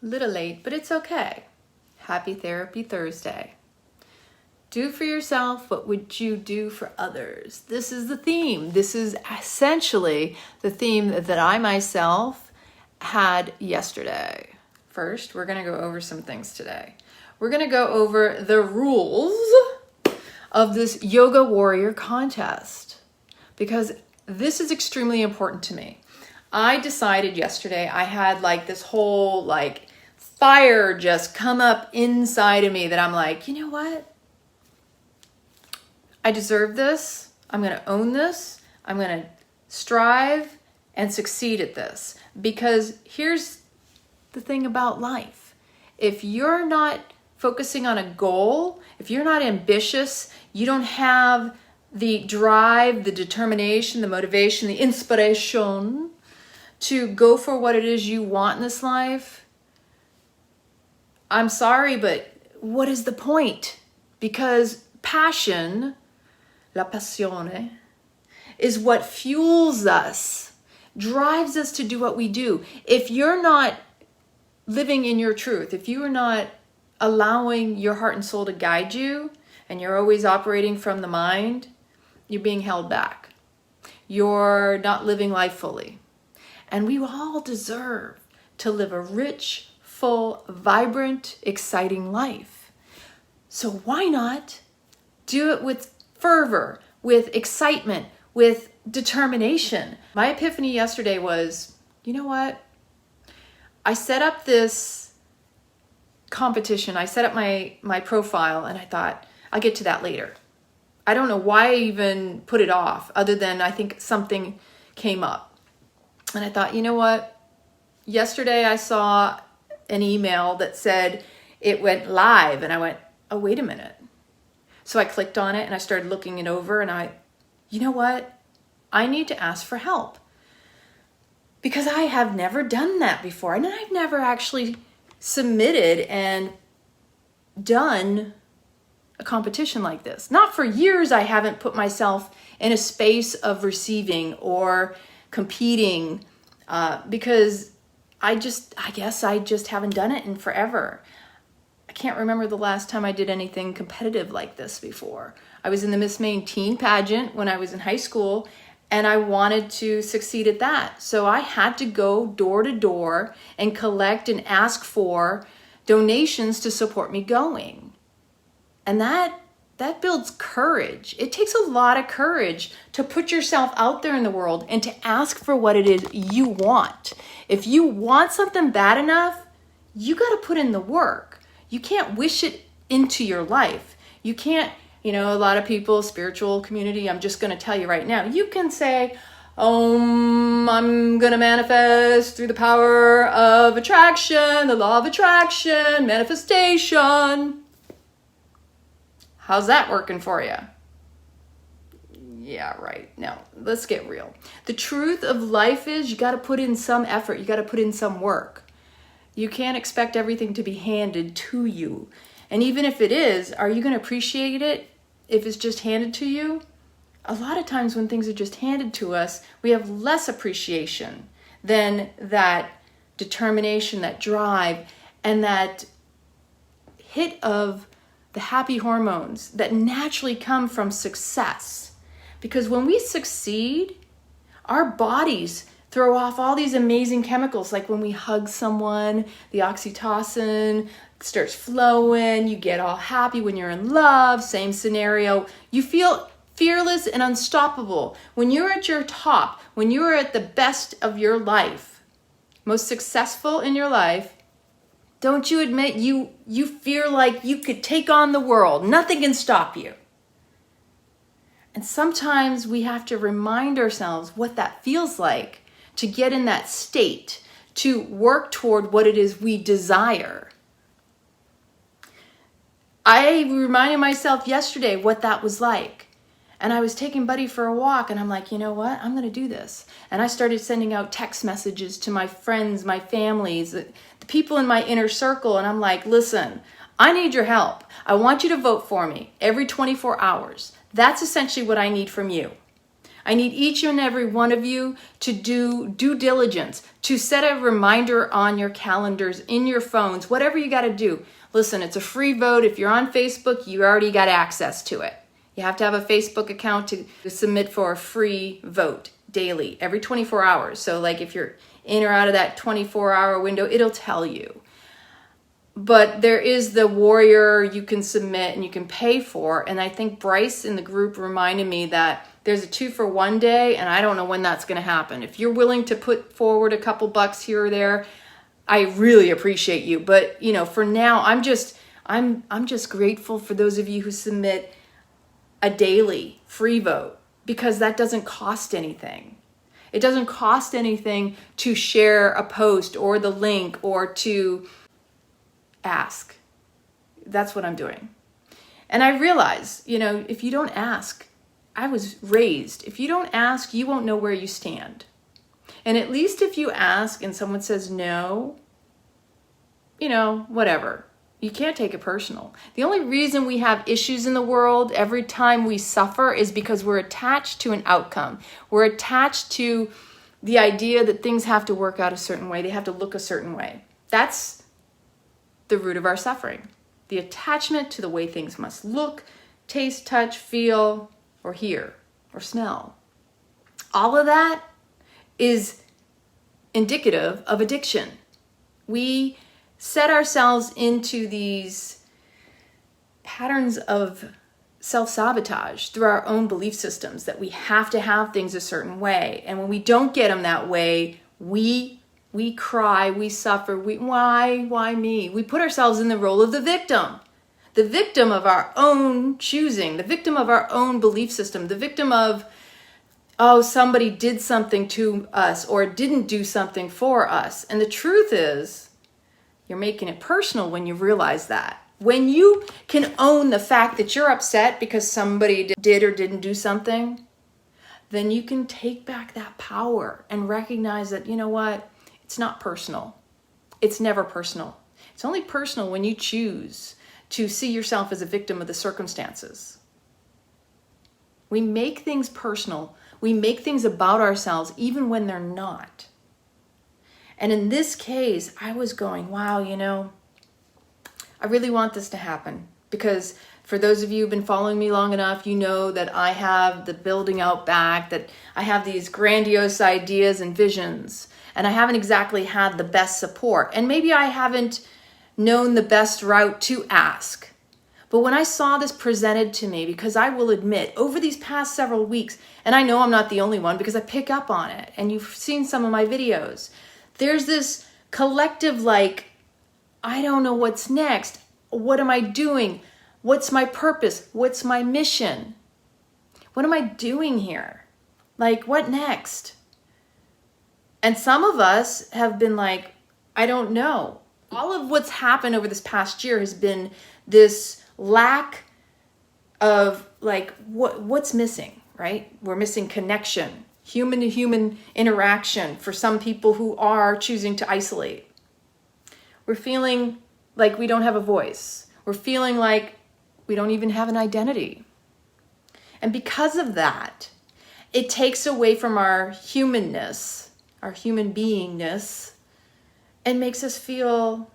Little late, but it's okay. Happy Therapy Thursday. Do for yourself what would you do for others. This is the theme. This is essentially the theme that I myself had yesterday. First, we're going to go over some things today. We're going to go over the rules of this Yoga Warrior contest because this is extremely important to me. I decided yesterday I had this whole fire just come up inside of me that I'm like, you know what? I deserve this. I'm going to own this. I'm going to strive and succeed at this. Because here's the thing about life. If you're not focusing on a goal, if you're not ambitious, you don't have the drive, the determination, the motivation, the inspiration to go for what it is you want in this life, I'm sorry, but what is the point? Because passion, la passione, is what fuels us, drives us to do what we do. If you're not living in your truth, if you are not allowing your heart and soul to guide you, and you're always operating from the mind, you're being held back. You're not living life fully. And we all deserve to live a rich, full, vibrant, exciting life. So why not do it with fervor, with excitement, with determination? My epiphany yesterday was, you know what? I set up this competition. I set up my profile and I thought, I'll get to that later. I don't know why I even put it off other than I think something came up. And I thought, you know what? Yesterday I saw an email that said it went live and I went, oh, wait a minute. So I clicked on it and I started looking it over and you know what? I need to ask for help because I have never done that before. And I've never actually submitted and done a competition like this. Not for years. I haven't put myself in a space of receiving or competing because I guess I just haven't done it in forever. I can't remember the last time I did anything competitive like this before. I was in the Miss Maine teen pageant when I was in high school and I wanted to succeed at that. So I had to go door to door and collect and ask for donations to support me going. And that builds courage. It takes a lot of courage to put yourself out there in the world and to ask for what it is you want. If you want something bad enough, you got to put in the work. You can't wish it into your life. You can't, a lot of people, spiritual community, I'm just going to tell you right now, you can say, I'm going to manifest through the power of attraction, the law of attraction, manifestation. How's that working for you? Yeah, right. No, let's get real. The truth of life is you got to put in some effort. You got to put in some work. You can't expect everything to be handed to you. And even if it is, are you going to appreciate it if it's just handed to you? A lot of times when things are just handed to us, we have less appreciation than that determination, that drive, and that hit of the happy hormones that naturally come from success. Because when we succeed, our bodies throw off all these amazing chemicals. Like when we hug someone, the oxytocin starts flowing, you get all happy when you're in love, same scenario. You feel fearless and unstoppable. When you're at your top, when you're at the best of your life, most successful in your life, don't you admit you feel like you could take on the world? Nothing can stop you. And sometimes we have to remind ourselves what that feels like to get in that state, to work toward what it is we desire. I reminded myself yesterday what that was like. And I was taking Buddy for a walk and I'm like, you know what? I'm going to do this. And I started sending out text messages to my friends, my families, the people in my inner circle. And I'm like, listen, I need your help. I want you to vote for me every 24 hours. That's essentially what I need from you. I need each and every one of you to do due diligence, to set a reminder on your calendars, in your phones, whatever you got to do. Listen, it's a free vote. If you're on Facebook, you already got access to it. You have to have a Facebook account to submit for a free vote daily, every 24 hours. So like if you're in or out of that 24-hour window, it'll tell you. But there is the warrior you can submit and you can pay for. And I think Bryce in the group reminded me that there's a 2-for-1 day, and I don't know when that's going to happen. If you're willing to put forward a couple bucks here or there, I really appreciate you. But you know, for now, I'm just grateful for those of you who submit a daily free vote, because that doesn't cost anything. It doesn't cost anything to share a post or the link or to ask. That's what I'm doing. And I realize, you know, if you don't ask, I was raised, if you don't ask, you won't know where you stand. And at least if you ask and someone says no, you know, whatever. You can't take it personal. The only reason we have issues in the world every time we suffer is because we're attached to an outcome. We're attached to the idea that things have to work out a certain way. They have to look a certain way. That's the root of our suffering. The attachment to the way things must look, taste, touch, feel, or hear, or smell. All of that is indicative of addiction. We set ourselves into these patterns of self-sabotage through our own belief systems that we have to have things a certain way. And when we don't get them that way, we cry, we suffer, why me? We put ourselves in the role of the victim of our own choosing, the victim of our own belief system, the victim of, oh, somebody did something to us or didn't do something for us. And the truth is, you're making it personal when you realize that. When you can own the fact that you're upset because somebody did or didn't do something, then you can take back that power and recognize that, you know what? It's not personal. It's never personal. It's only personal when you choose to see yourself as a victim of the circumstances. We make things personal. We make things about ourselves even when they're not. And in this case, I was going, wow, you know, I really want this to happen. Because for those of you who've been following me long enough, you know that I have the building out back, that I have these grandiose ideas and visions. And I haven't exactly had the best support. And maybe I haven't known the best route to ask. But when I saw this presented to me, because I will admit, over these past several weeks, and I know I'm not the only one because I pick up on it, and you've seen some of my videos, there's this collective like, I don't know what's next. What am I doing? What's my purpose? What's my mission? What am I doing here? Like, what next? And some of us have been like, I don't know. All of what's happened over this past year has been this lack of like, what's missing, right? We're missing connection, human to human interaction for some people who are choosing to isolate. We're feeling like we don't have a voice. We're feeling like we don't even have an identity. And because of that, it takes away from our humanness, our human beingness, and makes us feel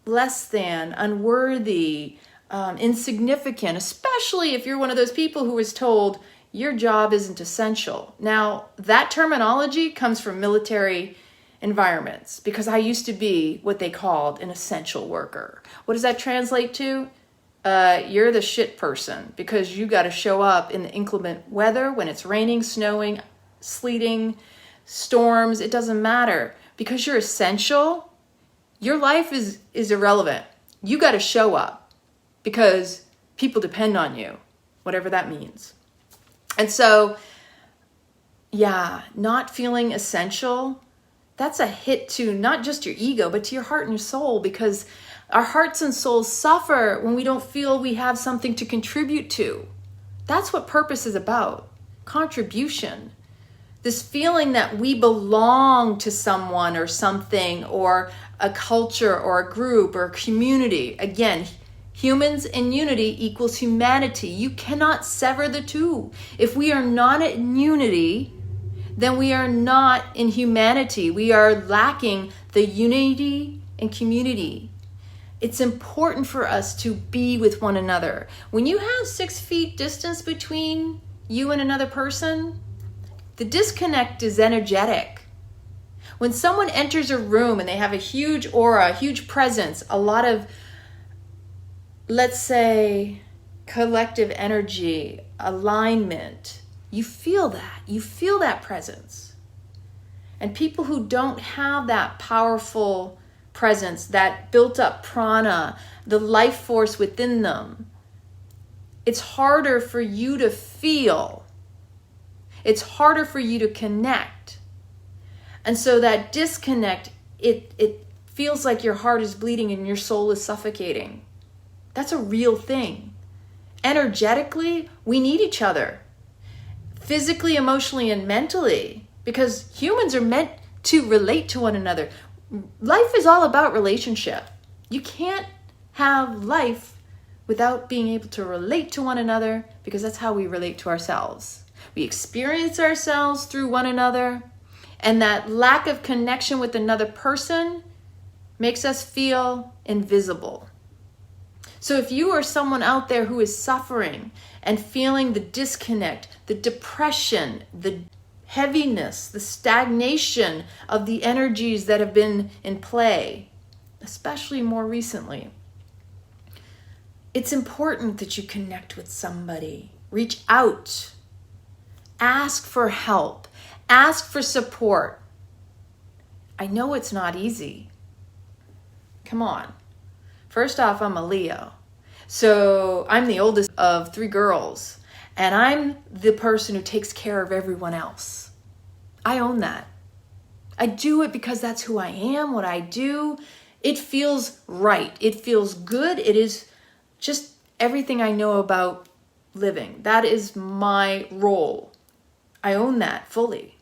less than, unworthy, insignificant, especially if you're one of those people who was told your job isn't essential. Now, that terminology comes from military environments because I used to be what they called an essential worker. What does that translate to? You're the shit person because you got to show up in the inclement weather when it's raining, snowing, sleeting, storms. It doesn't matter because you're essential. Your life is irrelevant. You got to show up because people depend on you, whatever that means. And so, yeah, not feeling essential, that's a hit to not just your ego, but to your heart and your soul, because our hearts and souls suffer when we don't feel we have something to contribute to. That's what purpose is about, contribution. This feeling that we belong to someone or something or a culture or a group or a community. Again, Humans in unity equals humanity. You cannot sever the two. If we are not in unity, then we are not in humanity. We are lacking the unity and community. It's important for us to be with one another. When you have 6 feet distance between you and another person, the disconnect is energetic. When someone enters a room and they have a huge aura, a huge presence, a lot of, let's say, collective energy, alignment, you feel that. You feel that presence. And people who don't have that powerful presence, that built up prana, the life force within them, it's harder for you to feel. It's harder for you to connect. And so that disconnect, it feels like your heart is bleeding and your soul is suffocating. That's a real thing. Energetically, we need each other. Physically, emotionally, and mentally, because humans are meant to relate to one another. Life is all about relationship. You can't have life without being able to relate to one another, because that's how we relate to ourselves. We experience ourselves through one another, and that lack of connection with another person makes us feel invisible. So if you are someone out there who is suffering and feeling the disconnect, the depression, the heaviness, the stagnation of the energies that have been in play, especially more recently, it's important that you connect with somebody. Reach out. Ask for help. Ask for support. I know it's not easy. Come on. First off, I'm a Leo. So I'm the oldest of 3 girls. And I'm the person who takes care of everyone else. I own that. I do it because that's who I am, what I do. It feels right. It feels good. It is just everything I know about living. That is my role. I own that fully.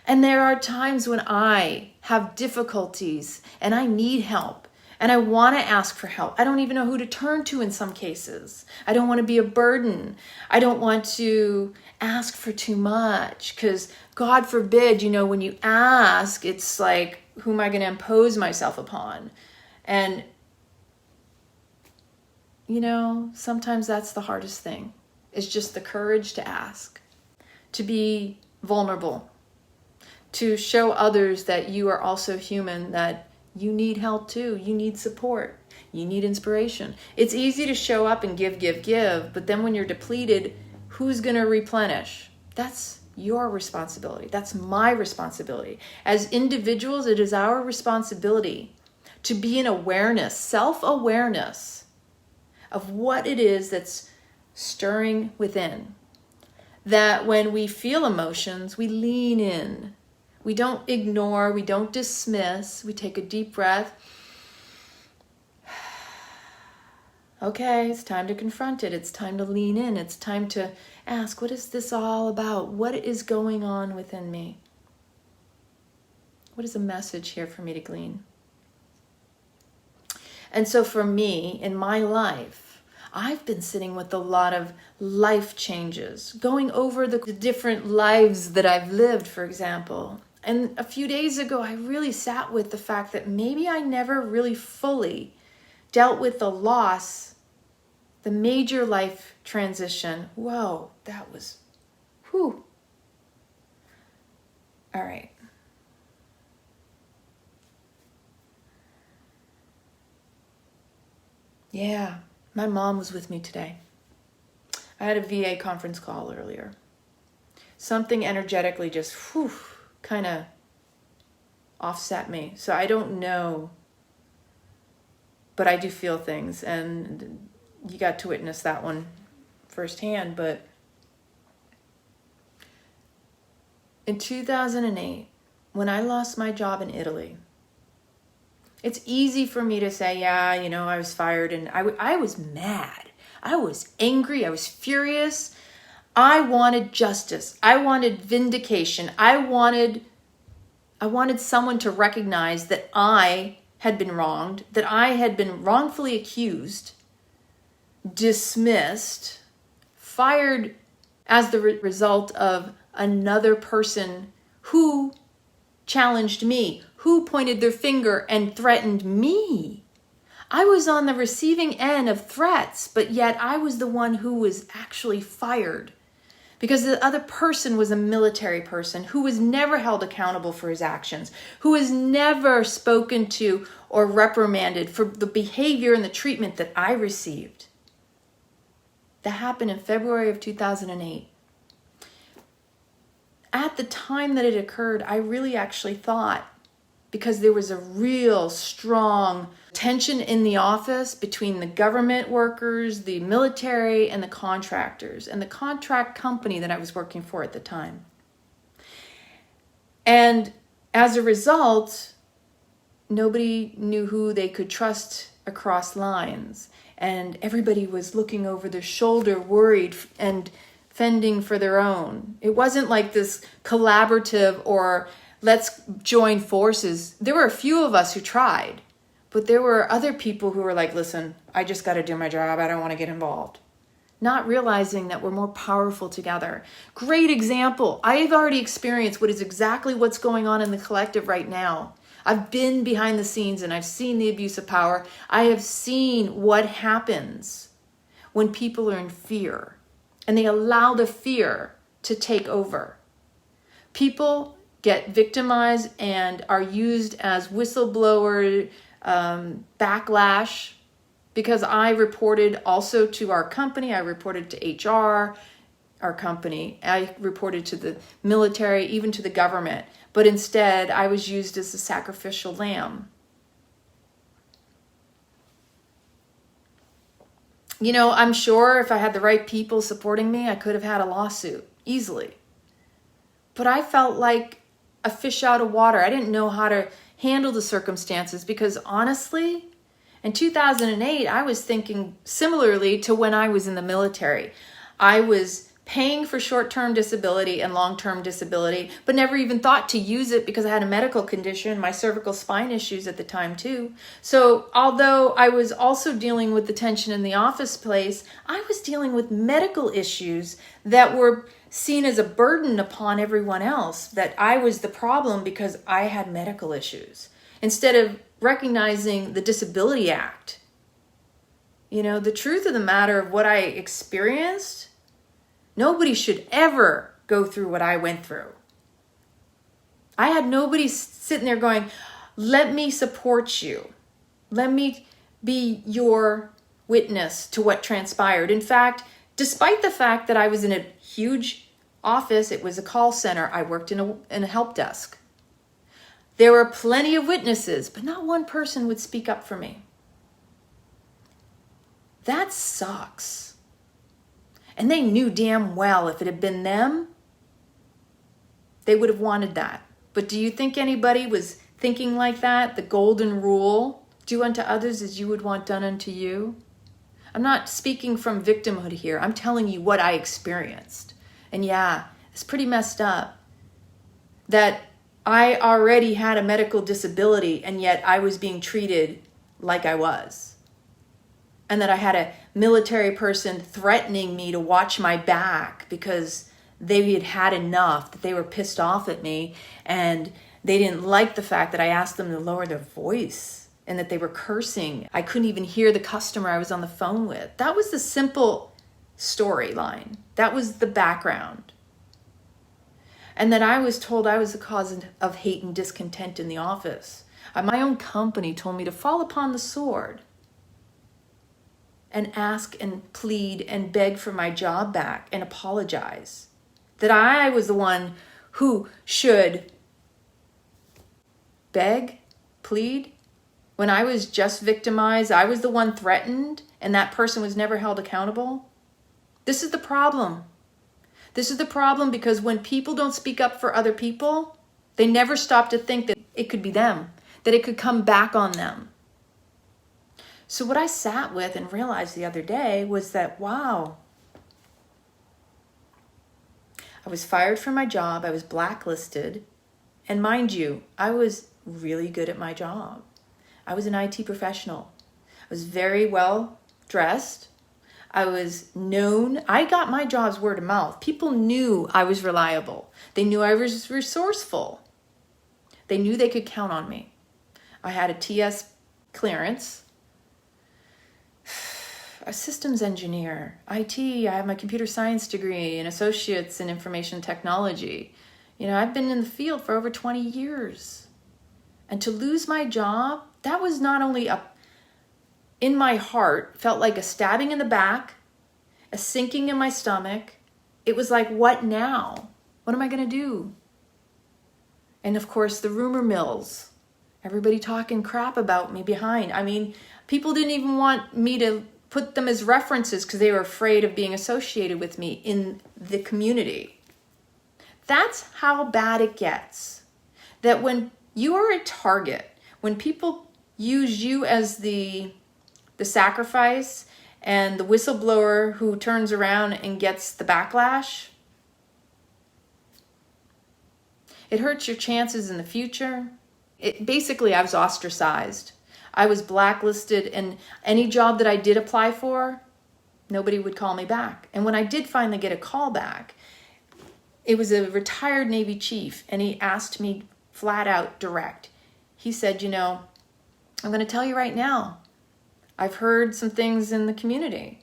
And there are times when I have difficulties and I need help and I want to ask for help. I don't even know who to turn to in some cases. I don't want to be a burden. I don't want to ask for too much because God forbid, when you ask, it's like, who am I going to impose myself upon? And, sometimes that's the hardest thing. It's just the courage to ask, to be vulnerable, to show others that you are also human, that you need help too. You need support. You need inspiration. It's easy to show up and give, but then when you're depleted, who's going to replenish? That's your responsibility. That's my responsibility. As individuals, it is our responsibility to be in awareness, self-awareness of what it is that's stirring within. That when we feel emotions, we lean in. We don't ignore, we don't dismiss. We take a deep breath. Okay, it's time to confront it. It's time to lean in. It's time to ask, what is this all about? What is going on within me? What is the message here for me to glean? And so for me, in my life, I've been sitting with a lot of life changes, going over the different lives that I've lived, for example. And a few days ago, I really sat with the fact that maybe I never really fully dealt with the loss, the major life transition. Whoa, that was, whew. All right. Yeah, my mom was with me today. I had a VA conference call earlier. Something energetically just, kind of offset me. So I don't know, but I do feel things, and you got to witness that one firsthand. But in 2008, when I lost my job in Italy, it's easy for me to say, yeah, I was fired, and I was mad. I was angry. I was furious. I wanted justice. I wanted vindication. I wanted someone to recognize that I had been wronged, that I had been wrongfully accused, dismissed, fired as the result of another person who challenged me, who pointed their finger and threatened me. I was on the receiving end of threats, but yet I was the one who was actually fired because the other person was a military person who was never held accountable for his actions, who was never spoken to or reprimanded for the behavior and the treatment that I received. That happened in February of 2008. At the time that it occurred, I really actually thought, because there was a real strong tension in the office between the government workers, the military, and the contractors, and the contract company that I was working for at the time. And as a result, nobody knew who they could trust across lines. And everybody was looking over their shoulder, worried and fending for their own. It wasn't like this collaborative or let's join forces. There were a few of us who tried, but there were other people who were like, listen, I just got to do my job. I don't want to get involved. Not realizing that we're more powerful together. Great example. I've already experienced what is exactly what's going on in the collective right now. I've been behind the scenes and I've seen the abuse of power. I have seen what happens when people are in fear and they allow the fear to take over. People get victimized and are used as whistleblower backlash because I reported also to our company. I reported to HR, our company. I reported to the military, even to the government. But instead, I was used as a sacrificial lamb. You know, I'm sure if I had the right people supporting me, I could have had a lawsuit easily. But I felt like a fish out of water. I didn't know how to handle the circumstances because honestly, in 2008, I was thinking similarly to when I was in the military. I was paying for short-term disability and long-term disability, but never even thought to use it because I had a medical condition, my cervical spine issues at the time too. So although I was also dealing with the tension in the office place, I was dealing with medical issues that were seen as a burden upon everyone else, that I was the problem because I had medical issues. Instead of recognizing the Disability Act. You know, the truth of the matter of what I experienced, nobody should ever go through what I went through. I had nobody sitting there going, let me support you. Let me be your witness to what transpired. In fact, despite the fact that I was in a huge office, it was a call center, I worked in a help desk. There were plenty of witnesses, but not one person would speak up for me. That sucks. And they knew damn well if it had been them, they would have wanted that. But do you think anybody was thinking like that? The golden rule, do unto others as you would want done unto you. I'm not speaking from victimhood here. I'm telling you what I experienced. And yeah, it's pretty messed up that I already had a medical disability and yet I was being treated like I was. And that I had a military person threatening me to watch my back because they had had enough, that they were pissed off at me and they didn't like the fact that I asked them to lower their voice and that they were cursing. I couldn't even hear the customer I was on the phone with. That was the simple storyline. That was the background. And that I was told I was the cause of hate and discontent in the office. My own company told me to fall upon the sword and ask and plead and beg for my job back and apologize. That I was the one who should beg, plead. When I was just victimized, I was the one threatened and that person was never held accountable. This is the problem. This is the problem because when people don't speak up for other people, they never stop to think that it could be them, that it could come back on them. So what I sat with and realized the other day was that, wow, I was fired from my job, I was blacklisted, and mind you, I was really good at my job. I was an IT professional. I was very well dressed. I was known. I got my jobs word of mouth. People knew I was reliable. They knew I was resourceful. They knew they could count on me. I had a TS clearance, a systems engineer, IT. I have my computer science degree and associates in information technology. You know, I've been in the field for over 20 years. And to lose my job, that was not only in my heart, felt like a stabbing in the back, a sinking in my stomach. It was like, what now? What am I going to do? And of course, the rumor mills. Everybody talking crap about me behind. I mean, people didn't even want me to put them as references because they were afraid of being associated with me in the community. That's how bad it gets. That when you are a target, when people use you as the sacrifice and the whistleblower who turns around and gets the backlash, it hurts your chances in the future. Basically, I was ostracized. I was blacklisted, and any job that I did apply for, nobody would call me back. And when I did finally get a call back, it was a retired Navy chief, and he asked me flat out direct. He said, you know, I'm going to tell you right now, I've heard some things in the community,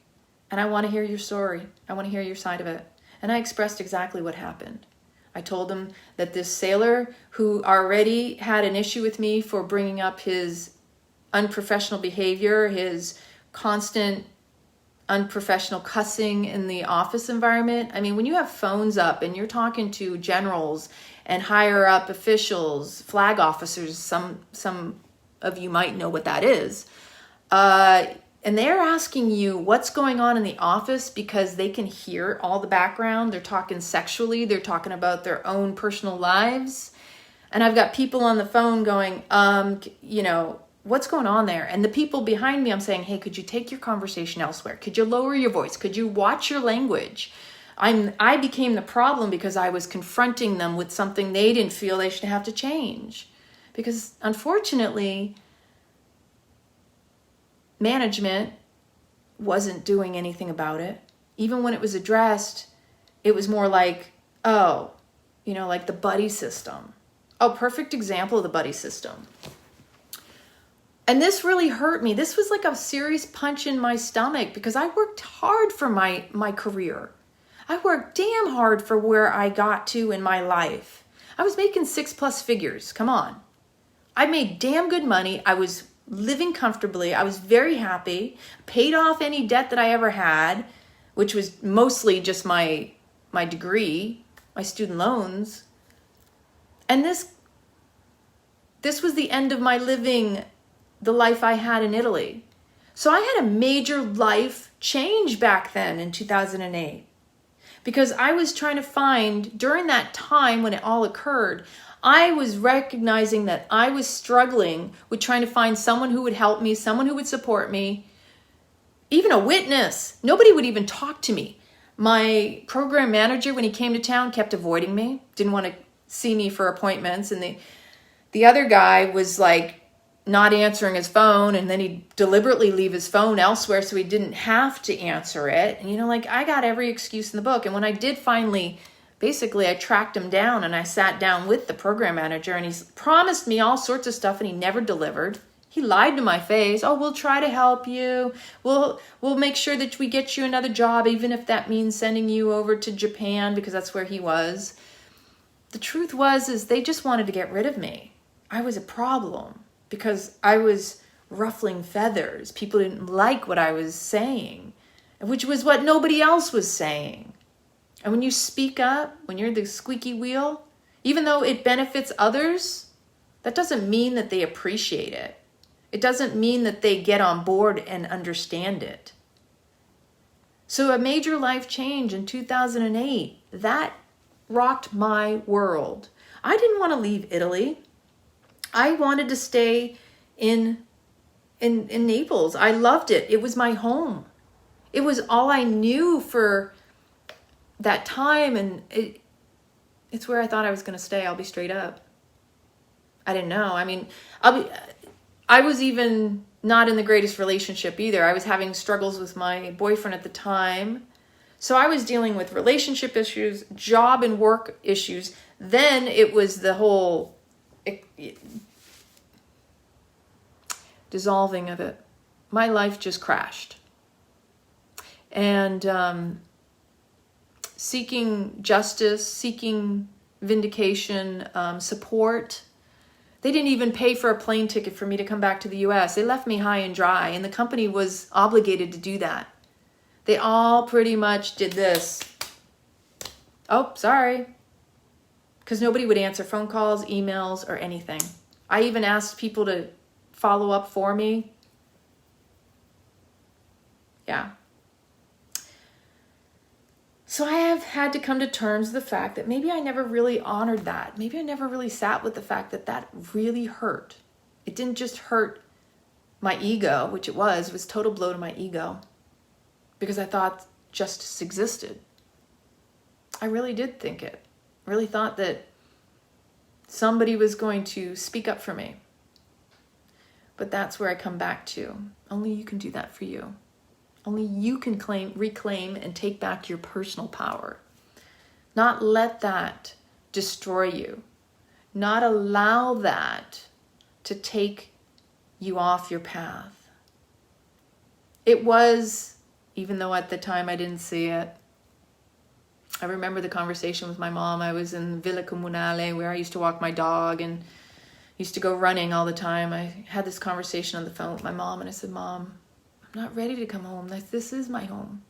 and I want to hear your story. I want to hear your side of it. And I expressed exactly what happened. I told him that this sailor who already had an issue with me for bringing up his unprofessional behavior, his constant unprofessional cussing in the office environment. I mean, when you have phones up and you're talking to generals and higher up officials, flag officers, some of you might know what that is, and they're asking you what's going on in the office because they can hear all the background. They're talking sexually. They're talking about their own personal lives. And I've got people on the phone going, you know, what's going on there? And the people behind me, I'm saying, hey, could you take your conversation elsewhere? Could you lower your voice? Could you watch your language? I became the problem because I was confronting them with something they didn't feel they should have to change. Because unfortunately, management wasn't doing anything about it. Even when it was addressed, it was more like, oh, you know, like the buddy system. Oh, perfect example of the buddy system. And this really hurt me. This was like a serious punch in my stomach because I worked hard for my career. I worked damn hard for where I got to in my life. I was making 6+ figures. Come on. I made damn good money. I was living comfortably. I was very happy, paid off any debt that I ever had, which was mostly just my degree, my student loans. And this was the end of my living the life I had in Italy. So I had a major life change back then in 2008 because I was trying to find, during that time when it all occurred, I was recognizing that I was struggling with trying to find someone who would help me, someone who would support me, even a witness. Nobody would even talk to me. My program manager, when he came to town, kept avoiding me, didn't want to see me for appointments. And the other guy was like not answering his phone, and then he'd deliberately leave his phone elsewhere so he didn't have to answer it. And, you know, like I got every excuse in the book. And when I did finally, basically I tracked him down and I sat down with the program manager, and he's promised me all sorts of stuff and he never delivered. He lied to my face. Oh, we'll try to help you. We'll make sure that we get you another job, even if that means sending you over to Japan, because that's where he was. The truth is they just wanted to get rid of me. I was a problem because I was ruffling feathers. People didn't like what I was saying, which was what nobody else was saying. And when you speak up, when you're the squeaky wheel, even though it benefits others, that doesn't mean that they appreciate it. It doesn't mean that they get on board and understand it. So a major life change in 2008, that rocked my world. I didn't want to leave Italy. I wanted to stay in Naples. I loved it. It was my home. It was all I knew for that time, and it's where I thought I was going to stay. I'll be straight up. I didn't know. I mean, I was even not in the greatest relationship either. I was having struggles with my boyfriend at the time. So I was dealing with relationship issues, job and work issues. Then it was the whole dissolving of it. My life just crashed. And seeking justice, seeking vindication, support. They didn't even pay for a plane ticket for me to come back to the US. They left me high and dry, and the company was obligated to do that. They all pretty much did this. Oh, sorry. Because nobody would answer phone calls, emails, or anything. I even asked people to follow up for me. Yeah. So I have had to come to terms with the fact that maybe I never really honored that. Maybe I never really sat with the fact that that really hurt. It didn't just hurt my ego, which it was a total blow to my ego, because I thought justice existed. I really did think it. I really thought that somebody was going to speak up for me. But that's where I come back to. Only you can do that for you. Only you can reclaim and take back your personal power. Not let that destroy you. Not allow that to take you off your path. It was, even though at the time I didn't see it, I remember the conversation with my mom. I was in Villa Comunale where I used to walk my dog and used to go running all the time. I had this conversation on the phone with my mom, and I said, Mom, I'm not ready to come home. This is my home.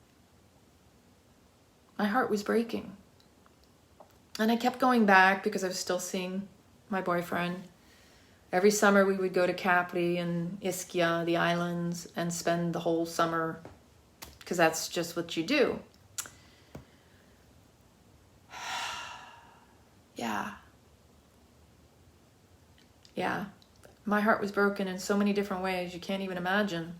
My heart was breaking. And I kept going back because I was still seeing my boyfriend. Every summer we would go to Capri and Ischia, the islands, and spend the whole summer because that's just what you do. Yeah. My heart was broken in so many different ways you can't even imagine.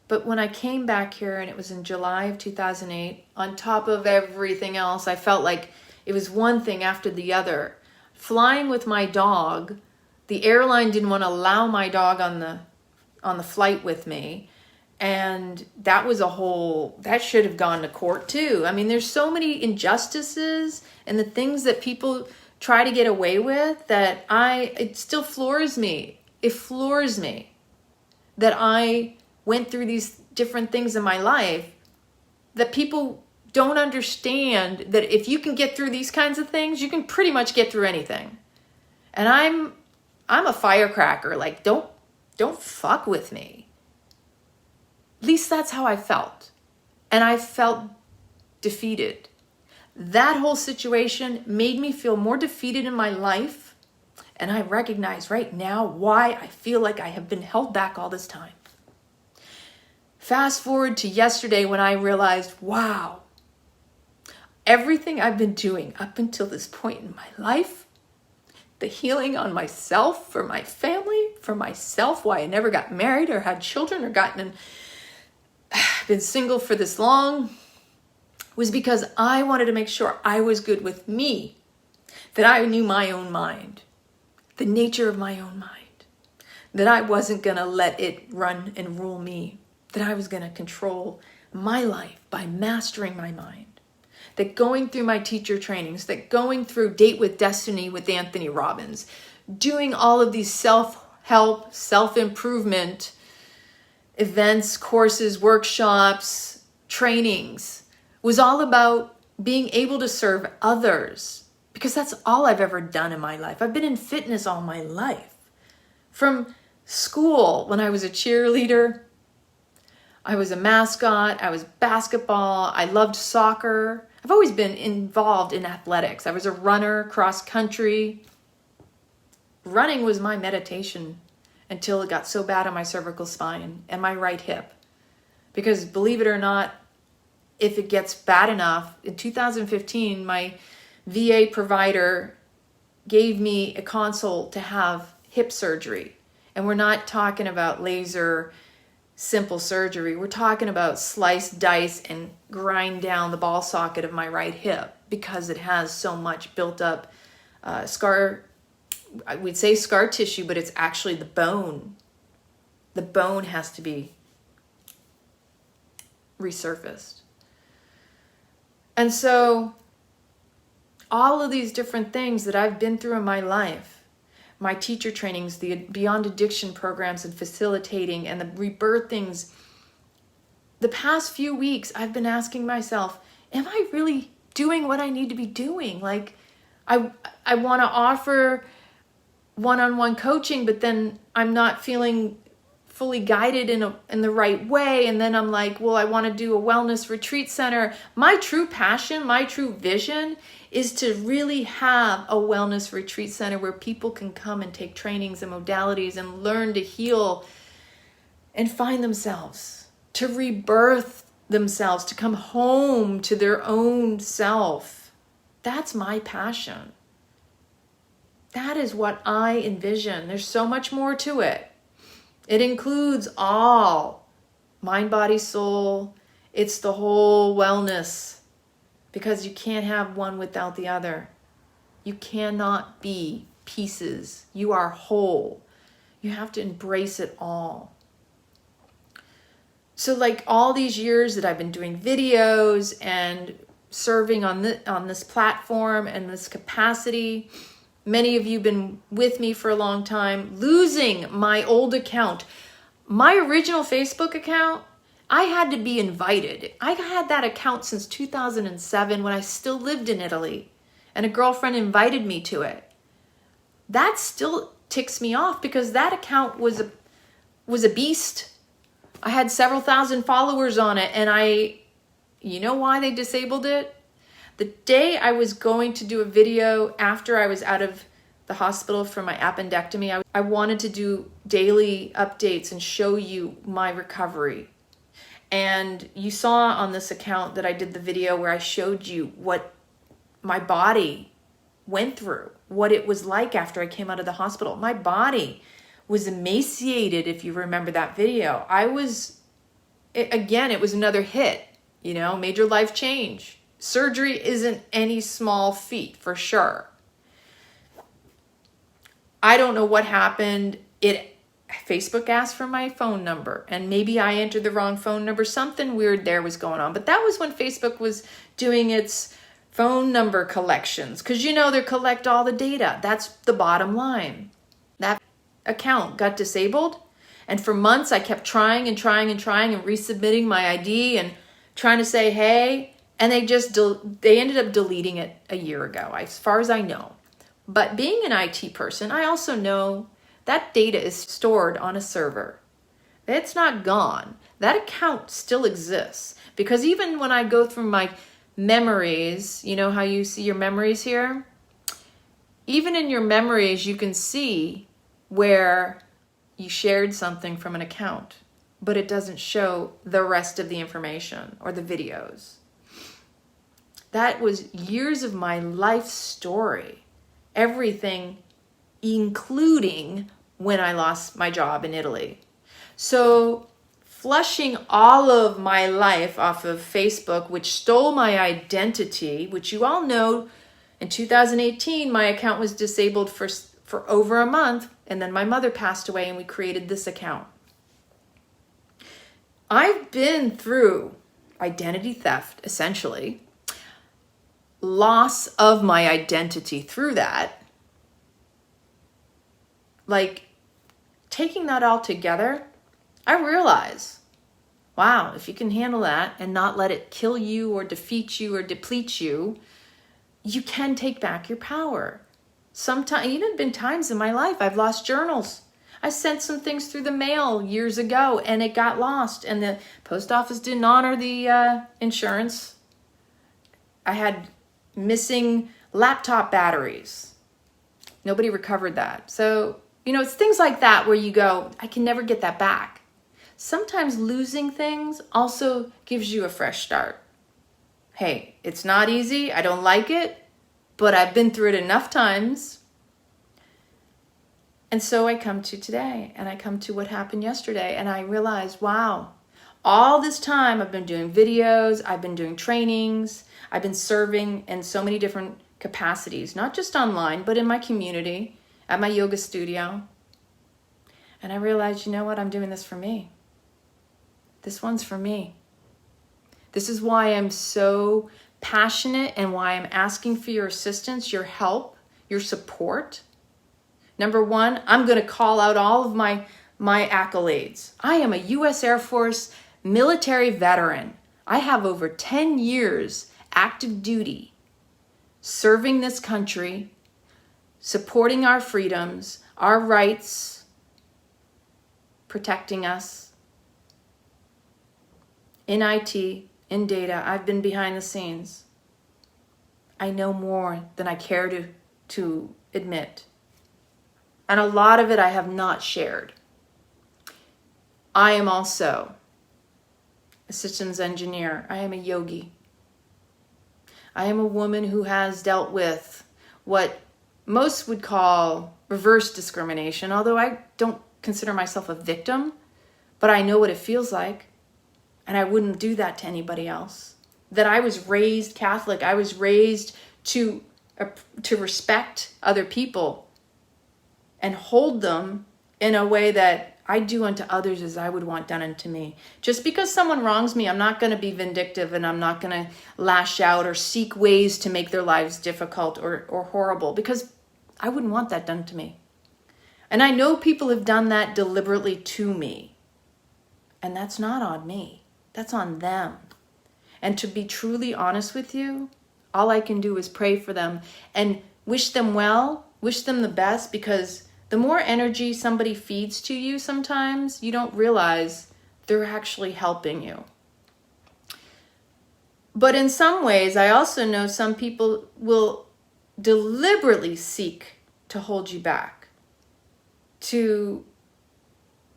But when I came back here, and it was in July of 2008, on top of everything else, I felt like it was one thing after the other. Flying with my dog, the airline didn't want to allow my dog on the flight with me. And that was that should have gone to court too. I mean, there's so many injustices and the things that people try to get away with that it still floors me. It floors me that I went through these different things in my life, that people don't understand that if you can get through these kinds of things, you can pretty much get through anything. And I'm a firecracker. Like, don't fuck with me. At least that's how I felt. And I felt defeated. That whole situation made me feel more defeated in my life. And I recognize right now why I feel like I have been held back all this time. Fast forward to yesterday when I realized, wow, everything I've been doing up until this point in my life, the healing on myself, for my family, for myself, why I never got married or had children or been single for this long, was because I wanted to make sure I was good with me, that I knew my own mind, the nature of my own mind, that I wasn't going to let it run and rule me, that I was going to control my life by mastering my mind, that going through my teacher trainings, that going through Date with Destiny with Anthony Robbins, doing all of these self-help, self-improvement events, courses, workshops, trainings, was all about being able to serve others, because that's all I've ever done in my life. I've been in fitness all my life. From school, when I was a cheerleader, I was a mascot, I was basketball, I loved soccer. I've always been involved in athletics. I was a runner, cross country. Running was my meditation until it got so bad on my cervical spine and my right hip. Because believe it or not, if it gets bad enough, in 2015, my VA provider gave me a consult to have hip surgery. And we're not talking about laser, simple surgery. We're talking about slice, dice, and grind down the ball socket of my right hip because it has so much built up scar. We'd say scar tissue, but it's actually the bone The bone has to be resurfaced. And so all of these different things that I've been through in my life, my teacher trainings, the Beyond Addiction programs and facilitating and the rebirthings, the past few weeks I've been asking myself, am I really doing what I need to be doing? Like, I want to offer one-on-one coaching, but then I'm not feeling fully guided in the right way. And then I'm like, well, I want to do a wellness retreat center. My true passion, my true vision is to really have a wellness retreat center where people can come and take trainings and modalities and learn to heal and find themselves, to rebirth themselves, to come home to their own self. That's my passion. That is what I envision. There's so much more to it. It includes all mind, body, soul. It's the whole wellness, because you can't have one without the other. You cannot be pieces. You are whole. You have to embrace it all. So like all these years that I've been doing videos and serving on this platform and this capacity, many of you have been with me for a long time, losing my old account. My original Facebook account, I had to be invited. I had that account since 2007 when I still lived in Italy, and a girlfriend invited me to it. That still ticks me off because that account was a beast. I had several thousand followers on it, and you know why they disabled it? The day I was going to do a video after I was out of the hospital for my appendectomy, I wanted to do daily updates and show you my recovery. And you saw on this account that I did the video where I showed you what my body went through, what it was like after I came out of the hospital. My body was emaciated, if you remember that video. It was another hit, major life change. Surgery isn't any small feat, for sure. I don't know what happened. Facebook asked for my phone number, and maybe I entered the wrong phone number. Something weird there was going on. But that was when Facebook was doing its phone number collections, because they collect all the data. That's the bottom line. That account got disabled, and for months I kept trying and resubmitting my ID and trying to say, hey, and they ended up deleting it a year ago, as far as I know. But being an IT person, I also know that data is stored on a server. It's not gone. That account still exists, because even when I go through my memories, you know how you see your memories here? Even in your memories, you can see where you shared something from an account, but it doesn't show the rest of the information or the videos. That was years of my life story. Everything, including when I lost my job in Italy. So flushing all of my life off of Facebook, which stole my identity, which you all know, in 2018, my account was disabled for over a month, and then my mother passed away and we created this account. I've been through identity theft, essentially, loss of my identity through that. Like, taking that all together, I realize, wow, if you can handle that and not let it kill you or defeat you or deplete you, you can take back your power. Sometimes, even been times in my life, I've lost journals. I sent some things through the mail years ago and it got lost, and the post office didn't honor the insurance. I had missing laptop batteries. Nobody recovered that. So, it's things like that where you go, I can never get that back. Sometimes losing things also gives you a fresh start. Hey, it's not easy. I don't like it, but I've been through it enough times. And so I come to today, and I come to what happened yesterday, and I realize, wow, all this time I've been doing videos, I've been doing trainings, I've been serving in so many different capacities, not just online, but in my community, at my yoga studio. And I realized, you know what? I'm doing this for me. This one's for me. This is why I'm so passionate and why I'm asking for your assistance, your help, your support. Number one, I'm going to call out all of my accolades. I am a U.S. Air Force military veteran. I have over 10 years active duty, serving this country, supporting our freedoms, our rights, protecting us. In IT, in data, I've been behind the scenes. I know more than I care to admit. And a lot of it I have not shared. I am also a systems engineer. I am a yogi. I am a woman who has dealt with what most would call reverse discrimination, although I don't consider myself a victim, but I know what it feels like, and I wouldn't do that to anybody else. That I was raised Catholic. I was raised to respect other people and hold them in a way that I do unto others as I would want done unto me. Just because someone wrongs me, I'm not going to be vindictive and I'm not going to lash out or seek ways to make their lives difficult or horrible, because I wouldn't want that done to me. And I know people have done that deliberately to me. And that's not on me. That's on them. And to be truly honest with you, all I can do is pray for them and wish them well, wish them the best, because the more energy somebody feeds to you sometimes, you don't realize they're actually helping you. But in some ways, I also know some people will deliberately seek to hold you back, to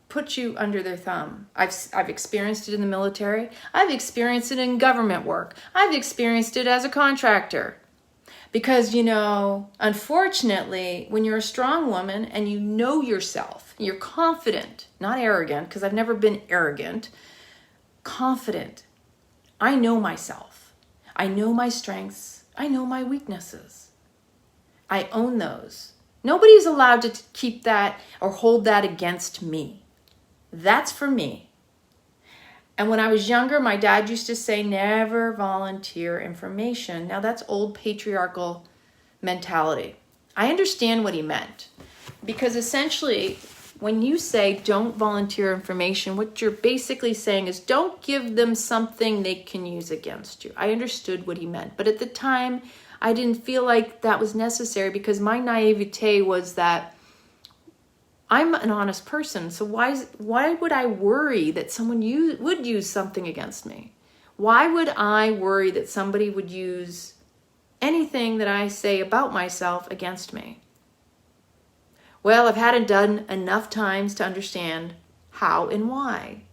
put you under their thumb. I've experienced it in the military. I've experienced it in government work. I've experienced it as a contractor. Because, unfortunately, when you're a strong woman and you know yourself, you're confident, not arrogant, because I've never been arrogant, confident. I know myself. I know my strengths. I know my weaknesses. I own those. Nobody's allowed to keep that or hold that against me. That's for me. And when I was younger, my dad used to say, never volunteer information. Now that's old patriarchal mentality. I understand what he meant, because essentially when you say don't volunteer information, what you're basically saying is don't give them something they can use against you. I understood what he meant, but at the time I didn't feel like that was necessary, because my naivete was that I'm an honest person, so why would I worry that someone would use something against me? Why would I worry that somebody would use anything that I say about myself against me? Well, I've had it done enough times to understand how and why.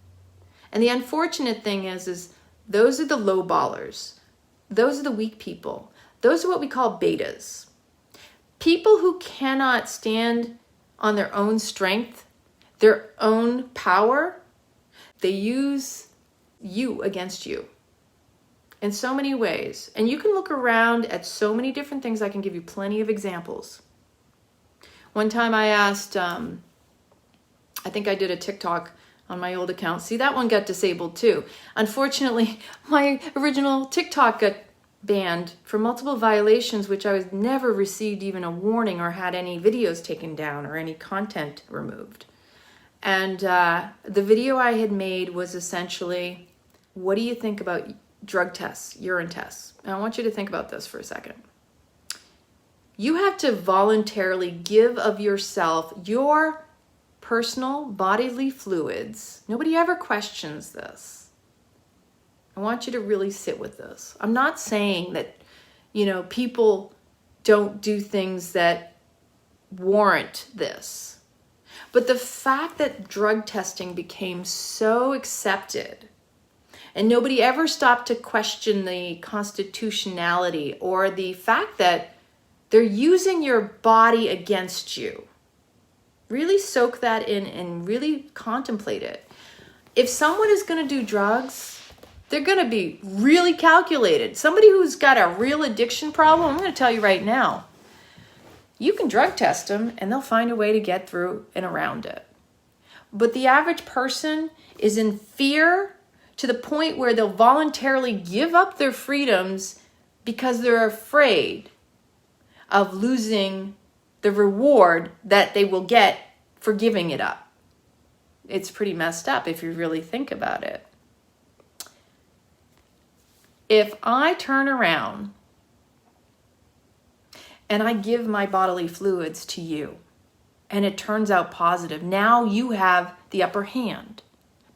And the unfortunate thing is those are the low ballers. Those are the weak people. Those are what we call betas. People who cannot stand on their own strength, their own power. They use you against you in so many ways. And you can look around at so many different things. I can give you plenty of examples. One time I asked, I think I did a TikTok on my old account. See, that one got disabled too. Unfortunately, my original TikTok got banned for multiple violations, which I was never received even a warning or had any videos taken down or any content removed. And the video I had made was essentially, what do you think about drug tests, urine tests? And I want you to think about this for a second. You have to voluntarily give of yourself your personal bodily fluids. Nobody ever questions this. I want you to really sit with this. I'm not saying that, people don't do things that warrant this. But the fact that drug testing became so accepted and nobody ever stopped to question the constitutionality or the fact that they're using your body against you. Really soak that in and really contemplate it. If someone is going to do drugs, they're going to be really calculated. Somebody who's got a real addiction problem, I'm going to tell you right now, you can drug test them and they'll find a way to get through and around it. But the average person is in fear to the point where they'll voluntarily give up their freedoms because they're afraid of losing the reward that they will get for giving it up. It's pretty messed up if you really think about it. If I turn around and I give my bodily fluids to you, and it turns out positive, now you have the upper hand.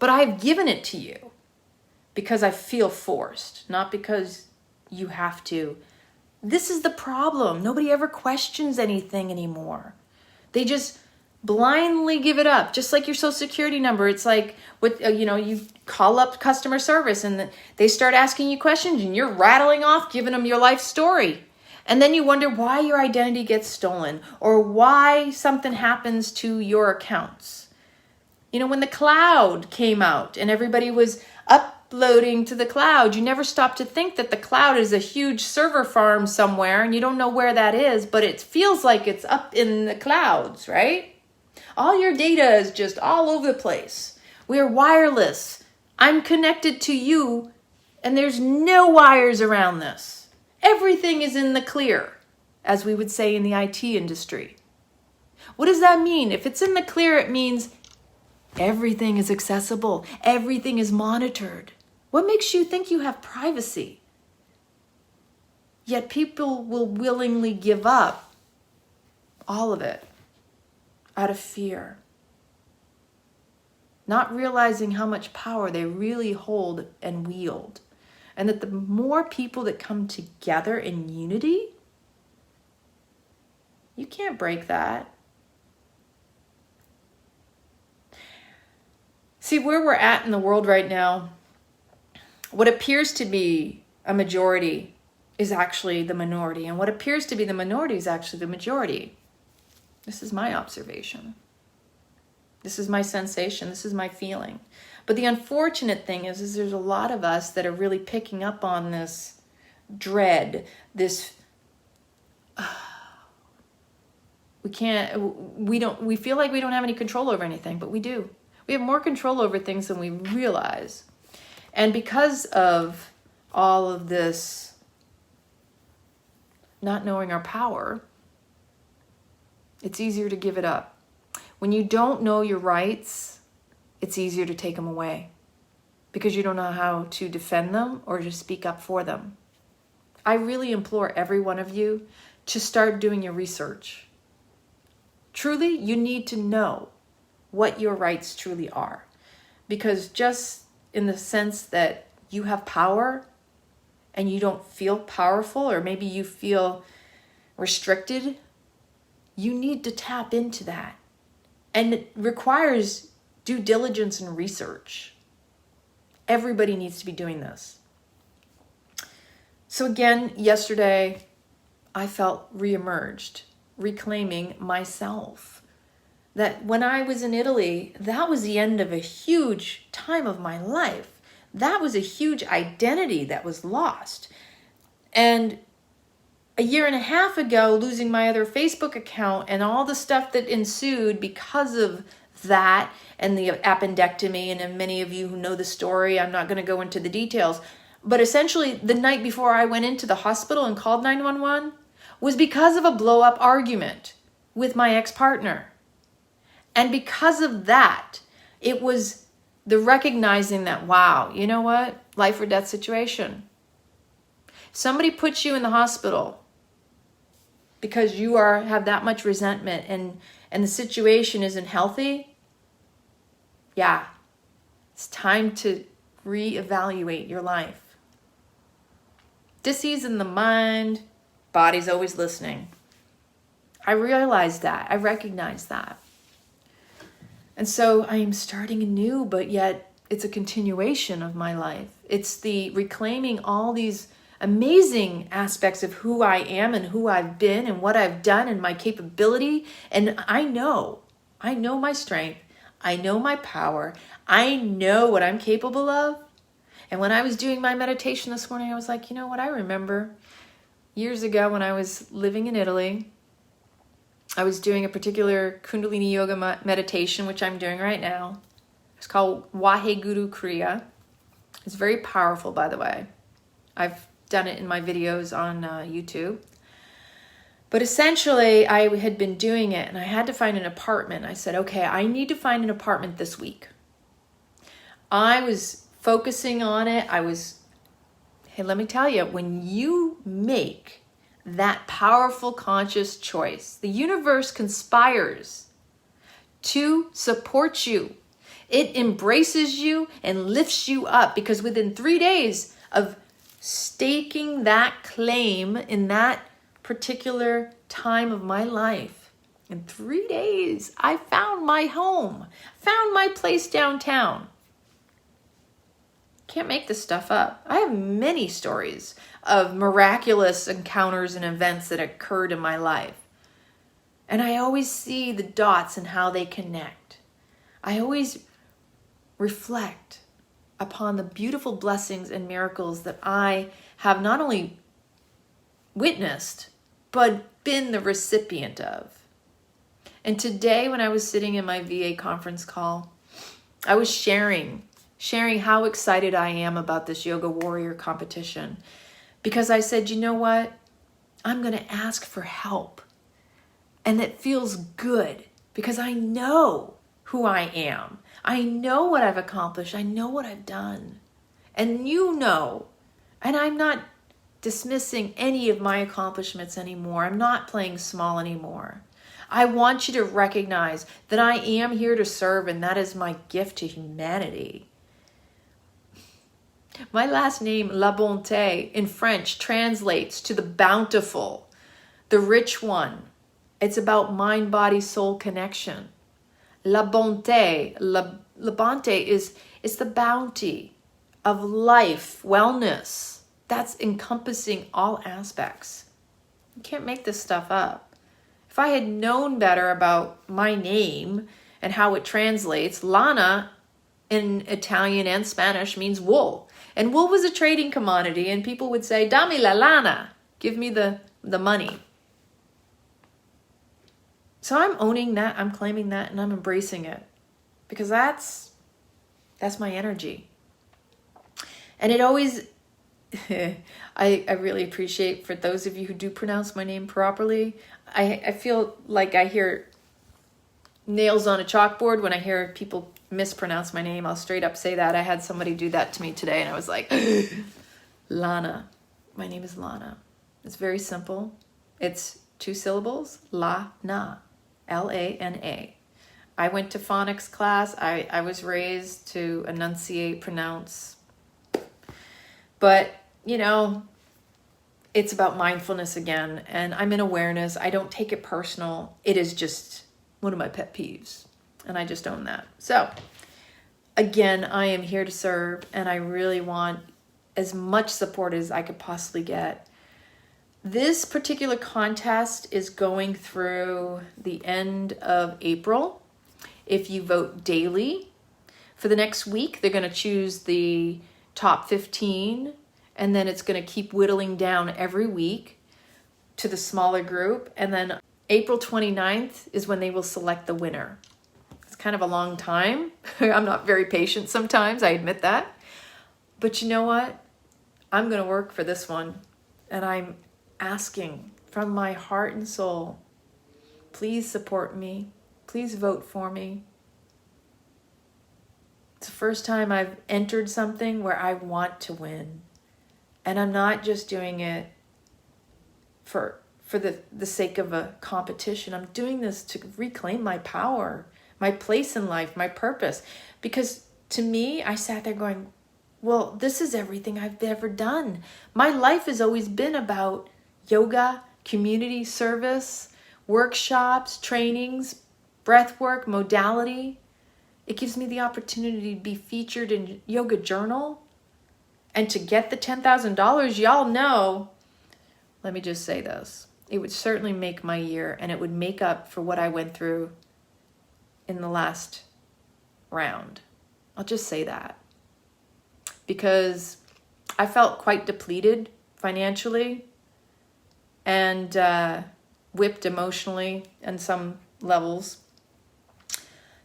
But I've given it to you because I feel forced, not because you have to. This is the problem. Nobody ever questions anything anymore. They just blindly give it up, just like your social security number. It's like, you call up customer service and they start asking you questions and you're rattling off, giving them your life story. And then you wonder why your identity gets stolen or why something happens to your accounts. When the cloud came out and everybody was uploading to the cloud, you never stopped to think that the cloud is a huge server farm somewhere and you don't know where that is, but it feels like it's up in the clouds, right? All your data is just all over the place. We are wireless. I'm connected to you and there's no wires around this. Everything is in the clear, as we would say in the IT industry. What does that mean? If it's in the clear, it means everything is accessible. Everything is monitored. What makes you think you have privacy? Yet people will willingly give up all of it out of fear, not realizing how much power they really hold and wield. And that the more people that come together in unity, you can't break that. See, where we're at in the world right now, what appears to be a majority is actually the minority. And what appears to be the minority is actually the majority. This is my observation. This is my sensation. This is my feeling. But the unfortunate thing is there's a lot of us that are really picking up on this dread, this, we feel like we don't have any control over anything, but we do. We have more control over things than we realize. And because of all of this not knowing our power, it's easier to give it up. When you don't know your rights, it's easier to take them away because you don't know how to defend them or to speak up for them. I really implore every one of you to start doing your research. Truly, you need to know what your rights truly are, because just in the sense that you have power and you don't feel powerful, or maybe you feel restricted, you need to tap into that. And it requires due diligence and research. Everybody needs to be doing this. So again, yesterday, I felt re-emerged, reclaiming myself. That when I was in Italy, that was the end of a huge time of my life. That was a huge identity that was lost. And a year and a half ago, losing my other Facebook account and all the stuff that ensued because of that and the appendectomy, and many of you who know the story, I'm not going to go into the details, but essentially the night before I went into the hospital and called 911 was because of a blow-up argument with my ex-partner. And because of that, it was the recognizing that, wow, you know what? Life or death situation. Somebody puts you in the hospital because you have that much resentment and the situation isn't healthy. Yeah, it's time to reevaluate your life. Disease in the mind, body's always listening. I realized that. I recognized that. And so I am starting anew, but yet it's a continuation of my life. It's the reclaiming all these amazing aspects of who I am and who I've been and what I've done and my capability. And I know my strength. I know my power. I know what I'm capable of. And when I was doing my meditation this morning, I was like, you know what? I remember years ago when I was living in Italy, I was doing a particular Kundalini yoga meditation, which I'm doing right now. It's called Waheguru Kriya. It's very powerful, by the way. I've done it in my videos on YouTube. But essentially, I had been doing it, and I had to find an apartment. I said, okay, I need to find an apartment this week. I was focusing on it. Hey, let me tell you, when you make that powerful conscious choice, the universe conspires to support you. It embraces you and lifts you up, because within 3 days of staking that claim in that particular time of my life, in 3 days, I found my home, found my place downtown. Can't make this stuff up. I have many stories of miraculous encounters and events that occurred in my life. And I always see the dots and how they connect. I always reflect upon the beautiful blessings and miracles that I have not only witnessed, but been the recipient of. And today, when I was sitting in my VA conference call, I was sharing how excited I am about this Yoga Warrior competition. Because I said, you know what? I'm going to ask for help. And it feels good because I know who I am. I know what I've accomplished. I know what I've done. And you know. And I'm not dismissing any of my accomplishments anymore. I'm not playing small anymore. I want you to recognize that I am here to serve, and that is my gift to humanity. My last name, La Bonté, in French translates to the bountiful, the rich one. It's about mind, body, soul connection. La Bonté, La Bonté it's the bounty of life, wellness. That's encompassing all aspects. You can't make this stuff up. If I had known better about my name and how it translates, Lana in Italian and Spanish means wool. And wool was a trading commodity, and people would say, "Dame la lana," give me the money. So I'm owning that, I'm claiming that, and I'm embracing it. Because that's my energy. And it always, I really appreciate, for those of you who do pronounce my name properly, I feel like I hear nails on a chalkboard when I hear people mispronounce my name. I'll straight up say that. I had somebody do that to me today, and I was like, Lana. My name is Lana. It's very simple. It's 2 syllables, La-na, L-A-N-A. I went to phonics class. I was raised to enunciate, pronounce. But, you know, it's about mindfulness again, and I'm in awareness. I don't take it personal. It is just one of my pet peeves, and I just own that. So, again, I am here to serve, and I really want as much support as I could possibly get. This particular contest is going through the end of April. If you vote daily, for the next week, they're going to choose the top 15, and then it's going to keep whittling down every week to the smaller group. And then April 29th is when they will select the winner. It's kind of a long time. I'm not very patient sometimes, I admit that. But you know what? I'm going to work for this one. And I'm asking from my heart and soul, please support me. Please vote for me. It's the first time I've entered something where I want to win. And I'm not just doing it for the sake of a competition. I'm doing this to reclaim my power, my place in life, my purpose. Because to me, I sat there going, well, this is everything I've ever done. My life has always been about yoga, community service, workshops, trainings, breath work, modality. It gives me the opportunity to be featured in Yoga Journal and to get the $10,000. Y'all know, let me just say this. It would certainly make my year, and it would make up for what I went through in the last round. I'll just say that. Because I felt quite depleted financially. And whipped emotionally on some levels,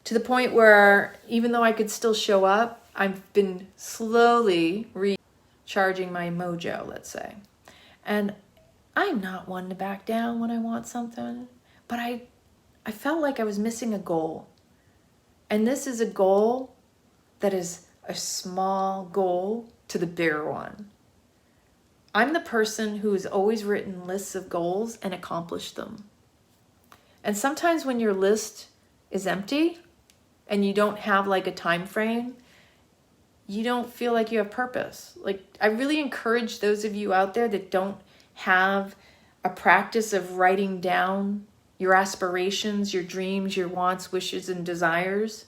to the point where even though I could still show up, I've been slowly recharging my mojo, let's say. And I'm not one to back down when I want something, but I felt like I was missing a goal. And this is a goal that is a small goal to the bigger one. I'm the person who has always written lists of goals and accomplished them. And sometimes when your list is empty and you don't have like a time frame, you don't feel like you have purpose. Like, I really encourage those of you out there that don't have a practice of writing down your aspirations, your dreams, your wants, wishes, and desires.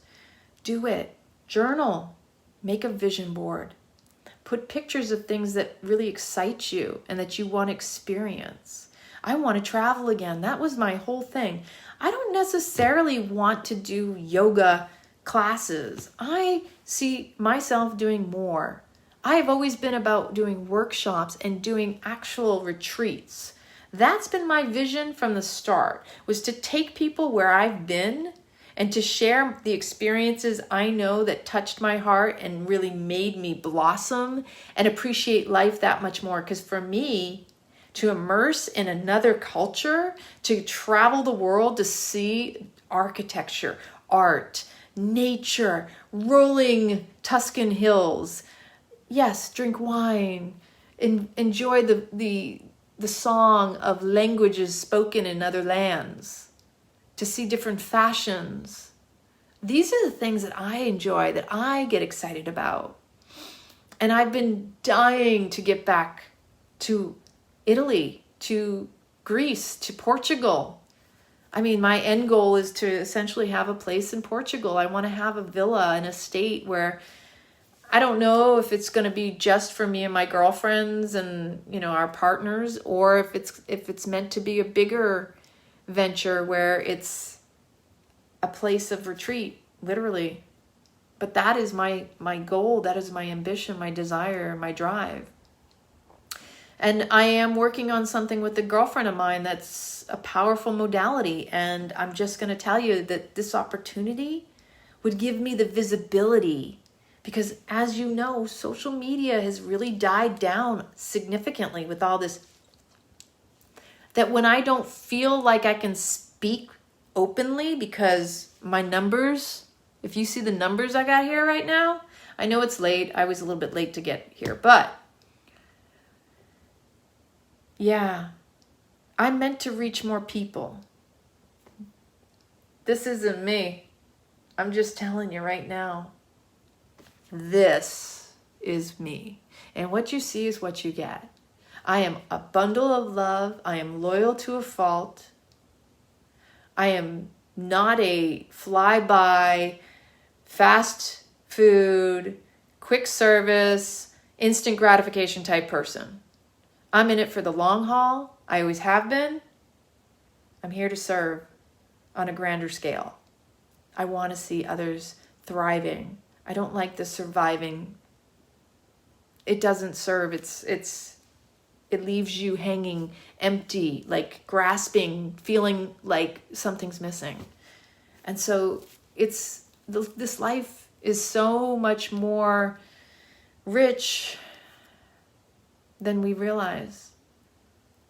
Do it. Journal. Make a vision board. Put pictures of things that really excite you and that you want to experience. I want to travel again. That was my whole thing. I don't necessarily want to do yoga classes. I see myself doing more. I have always been about doing workshops and doing actual retreats. That's been my vision from the start, was to take people where I've been and to share the experiences I know that touched my heart and really made me blossom and appreciate life that much more. Because for me, to immerse in another culture, to travel the world, to see architecture, art, nature, rolling Tuscan hills, yes, drink wine, enjoy the song of languages spoken in other lands, to see different fashions. These are the things that I enjoy, that I get excited about. And I've been dying to get back to Italy, to Greece, to Portugal. I mean, my end goal is to essentially have a place in Portugal. I want to have a villa, an estate where I don't know if it's going to be just for me and my girlfriends and, you know, our partners, or if it's meant to be a bigger venture where it's a place of retreat, literally. But that is my goal. That is my ambition, my desire, my drive. And I am working on something with a girlfriend of mine that's a powerful modality. And I'm just going to tell you that this opportunity would give me the visibility. Because as you know, social media has really died down significantly with all this. That when I don't feel like I can speak openly because my numbers, if you see the numbers I got here right now, I know it's late. I was a little bit late to get here, but yeah, I'm meant to reach more people. This isn't me. I'm just telling you right now. This is me. And what you see is what you get. I am a bundle of love. I am loyal to a fault. I am not a fly-by, fast food, quick service, instant gratification type person. I'm in it for the long haul. I always have been. I'm here to serve on a grander scale. I want to see others thriving. I don't like the surviving. It doesn't serve. It leaves you hanging empty, like grasping, feeling like something's missing. And so this life is so much more rich than we realize.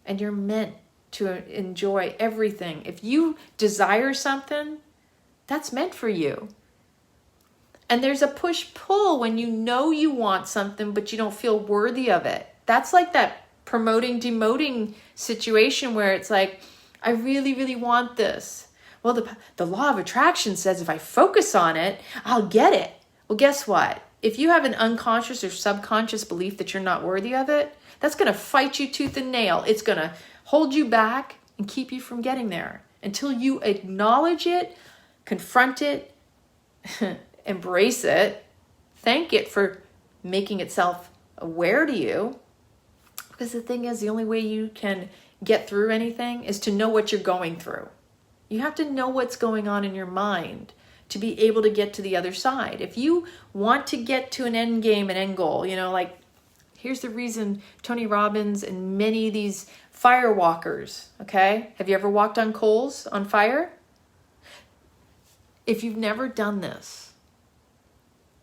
And you're meant to enjoy everything. If you desire something, that's meant for you. And there's a push-pull when you know you want something, but you don't feel worthy of it. That's like that promoting, demoting situation where it's like, I really, really want this. Well, the law of attraction says if I focus on it, I'll get it. Well, guess what? If you have an unconscious or subconscious belief that you're not worthy of it, that's going to fight you tooth and nail. It's going to hold you back and keep you from getting there until you acknowledge it, confront it, embrace it, thank it for making itself aware to you. Because the thing is, the only way you can get through anything is to know what you're going through. You have to know what's going on in your mind to be able to get to the other side. If you want to get to an end game, an end goal, you know, like Here's the reason Tony Robbins and many of these fire walkers, okay? Have you ever walked on coals, on fire? If you've never done this,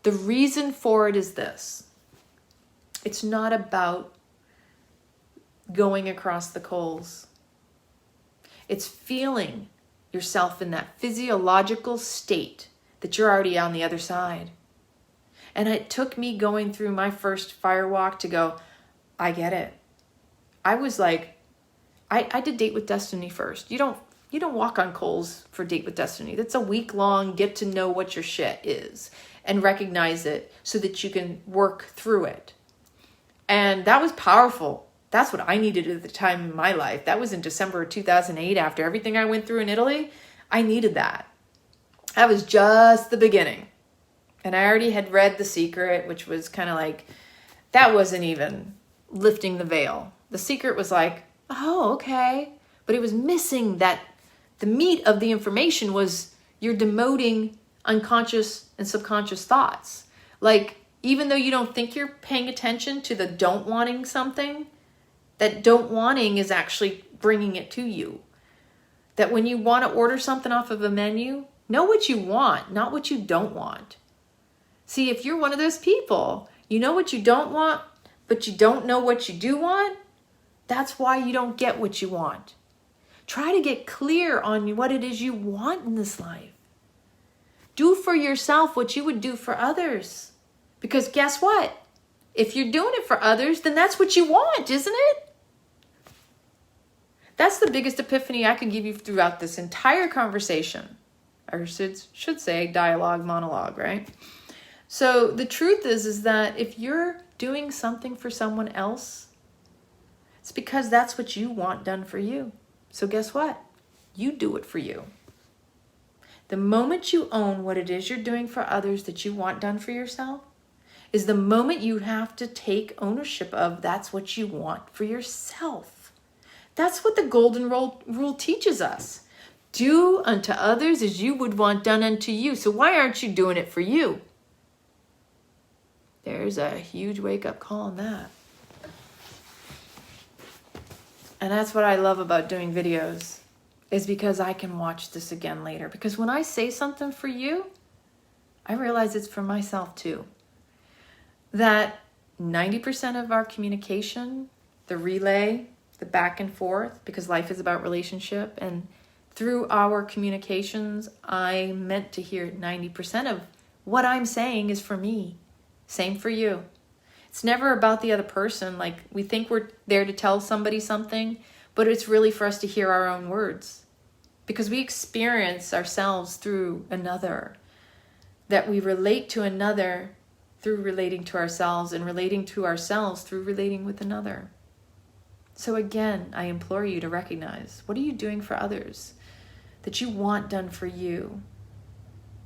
the reason for it is this. It's not about going across the coals. It's feeling yourself in that physiological state that you're already on the other side. And it took me going through my first fire walk to go, I get it. I was like, I did Date with Destiny first. You don't walk on coals for Date with Destiny. That's a week-long get to know what your shit is and recognize it so that you can work through it. And that was powerful. That's what I needed at the time in my life. That was in December of 2008. After everything I went through in Italy, I needed that. That was just the beginning. And I already had read The Secret, which was kind of like, that wasn't even lifting the veil. The Secret was like, oh, okay. But it was missing that the meat of the information was you're demoting unconscious and subconscious thoughts. Like, even though you don't think you're paying attention to the don't wanting something, that don't wanting is actually bringing it to you. That when you want to order something off of a menu, know what you want, not what you don't want. See, if you're one of those people, you know what you don't want, but you don't know what you do want, that's why you don't get what you want. Try to get clear on what it is you want in this life. Do for yourself what you would do for others. Because guess what? If you're doing it for others, then that's what you want, isn't it? That's the biggest epiphany I could give you throughout this entire conversation. Or should say dialogue, monologue, right? So the truth is that if you're doing something for someone else, it's because that's what you want done for you. So guess what? You do it for you. The moment you own what it is you're doing for others that you want done for yourself is the moment you have to take ownership of that's what you want for yourself. That's what the golden rule teaches us. Do unto others as you would want done unto you. So why aren't you doing it for you? There's a huge wake-up call on that. And that's what I love about doing videos, is because I can watch this again later. Because when I say something for you, I realize it's for myself too. That 90% of our communication, the relay, the back and forth, because life is about relationship, and through our communications, I meant to hear 90% of what I'm saying is for me. Same for you. It's never about the other person. Like, we think we're there to tell somebody something, but it's really for us to hear our own words. Because we experience ourselves through another. That we relate to another through relating to ourselves, and relating to ourselves through relating with another. So again, I implore you to recognize, what are you doing for others that you want done for you,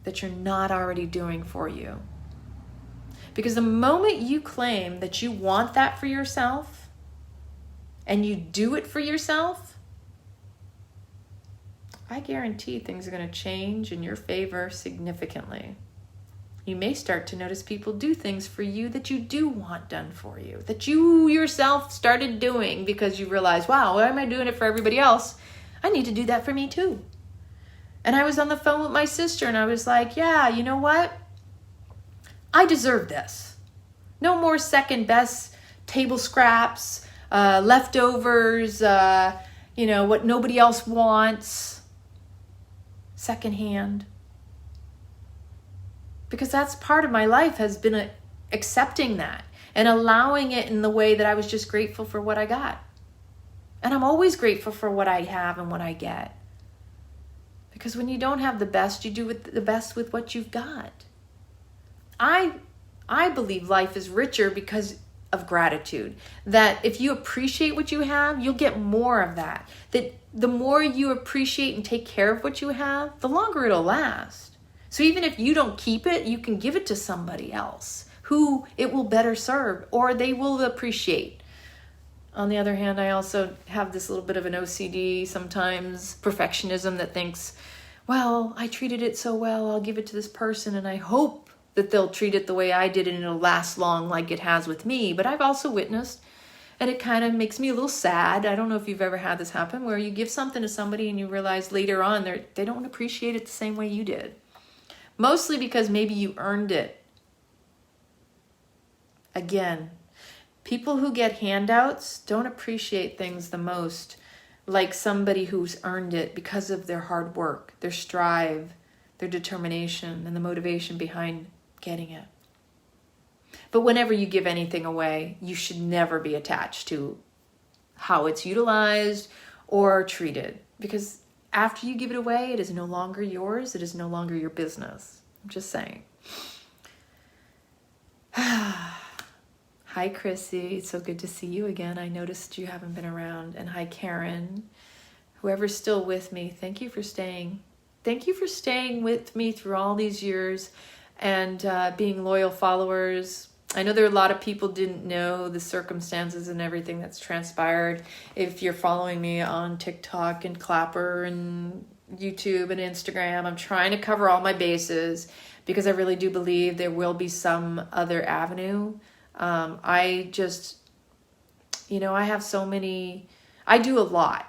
that you're not already doing for you? Because the moment you claim that you want that for yourself, and you do it for yourself, I guarantee things are going to change in your favor significantly. You may start to notice people do things for you that you do want done for you, that you yourself started doing because you realize, wow, why am I doing it for everybody else? I need to do that for me too. And I was on the phone with my sister and I was like, yeah, you know what? I deserve this. No more second best table scraps, leftovers, what nobody else wants, secondhand. Because that's part of my life, has been accepting that and allowing it in the way that I was just grateful for what I got. And I'm always grateful for what I have and what I get. Because when you don't have the best, you do the best with what you've got. I believe life is richer because of gratitude. That if you appreciate what you have, you'll get more of that. That the more you appreciate and take care of what you have, the longer it'll last. So even if you don't keep it, you can give it to somebody else who it will better serve, or they will appreciate. On the other hand, I also have this little bit of an OCD, sometimes perfectionism, that thinks, well, I treated it so well, I'll give it to this person and I hope that they'll treat it the way I did and it'll last long like it has with me. But I've also witnessed, and it kind of makes me a little sad. I don't know if you've ever had this happen, where you give something to somebody and you realize later on they don't appreciate it the same way you did. Mostly because maybe you earned it. Again, people who get handouts don't appreciate things the most like somebody who's earned it because of their hard work, their strive, their determination, and the motivation behind getting it. But whenever you give anything away, you should never be attached to how it's utilized or treated. Because after you give it away, it is no longer yours. It is no longer your business. I'm just saying. Hi, Chrissy. It's so good to see you again. I noticed you haven't been around. And hi, Karen. Whoever's still with me, thank you for staying. Thank you for staying with me through all these years and being loyal followers. I know there are a lot of people didn't know the circumstances and everything that's transpired. If you're following me on TikTok and Clapper and YouTube and Instagram, I'm trying to cover all my bases because I really do believe there will be some other avenue. I just, I have so many, I do a lot.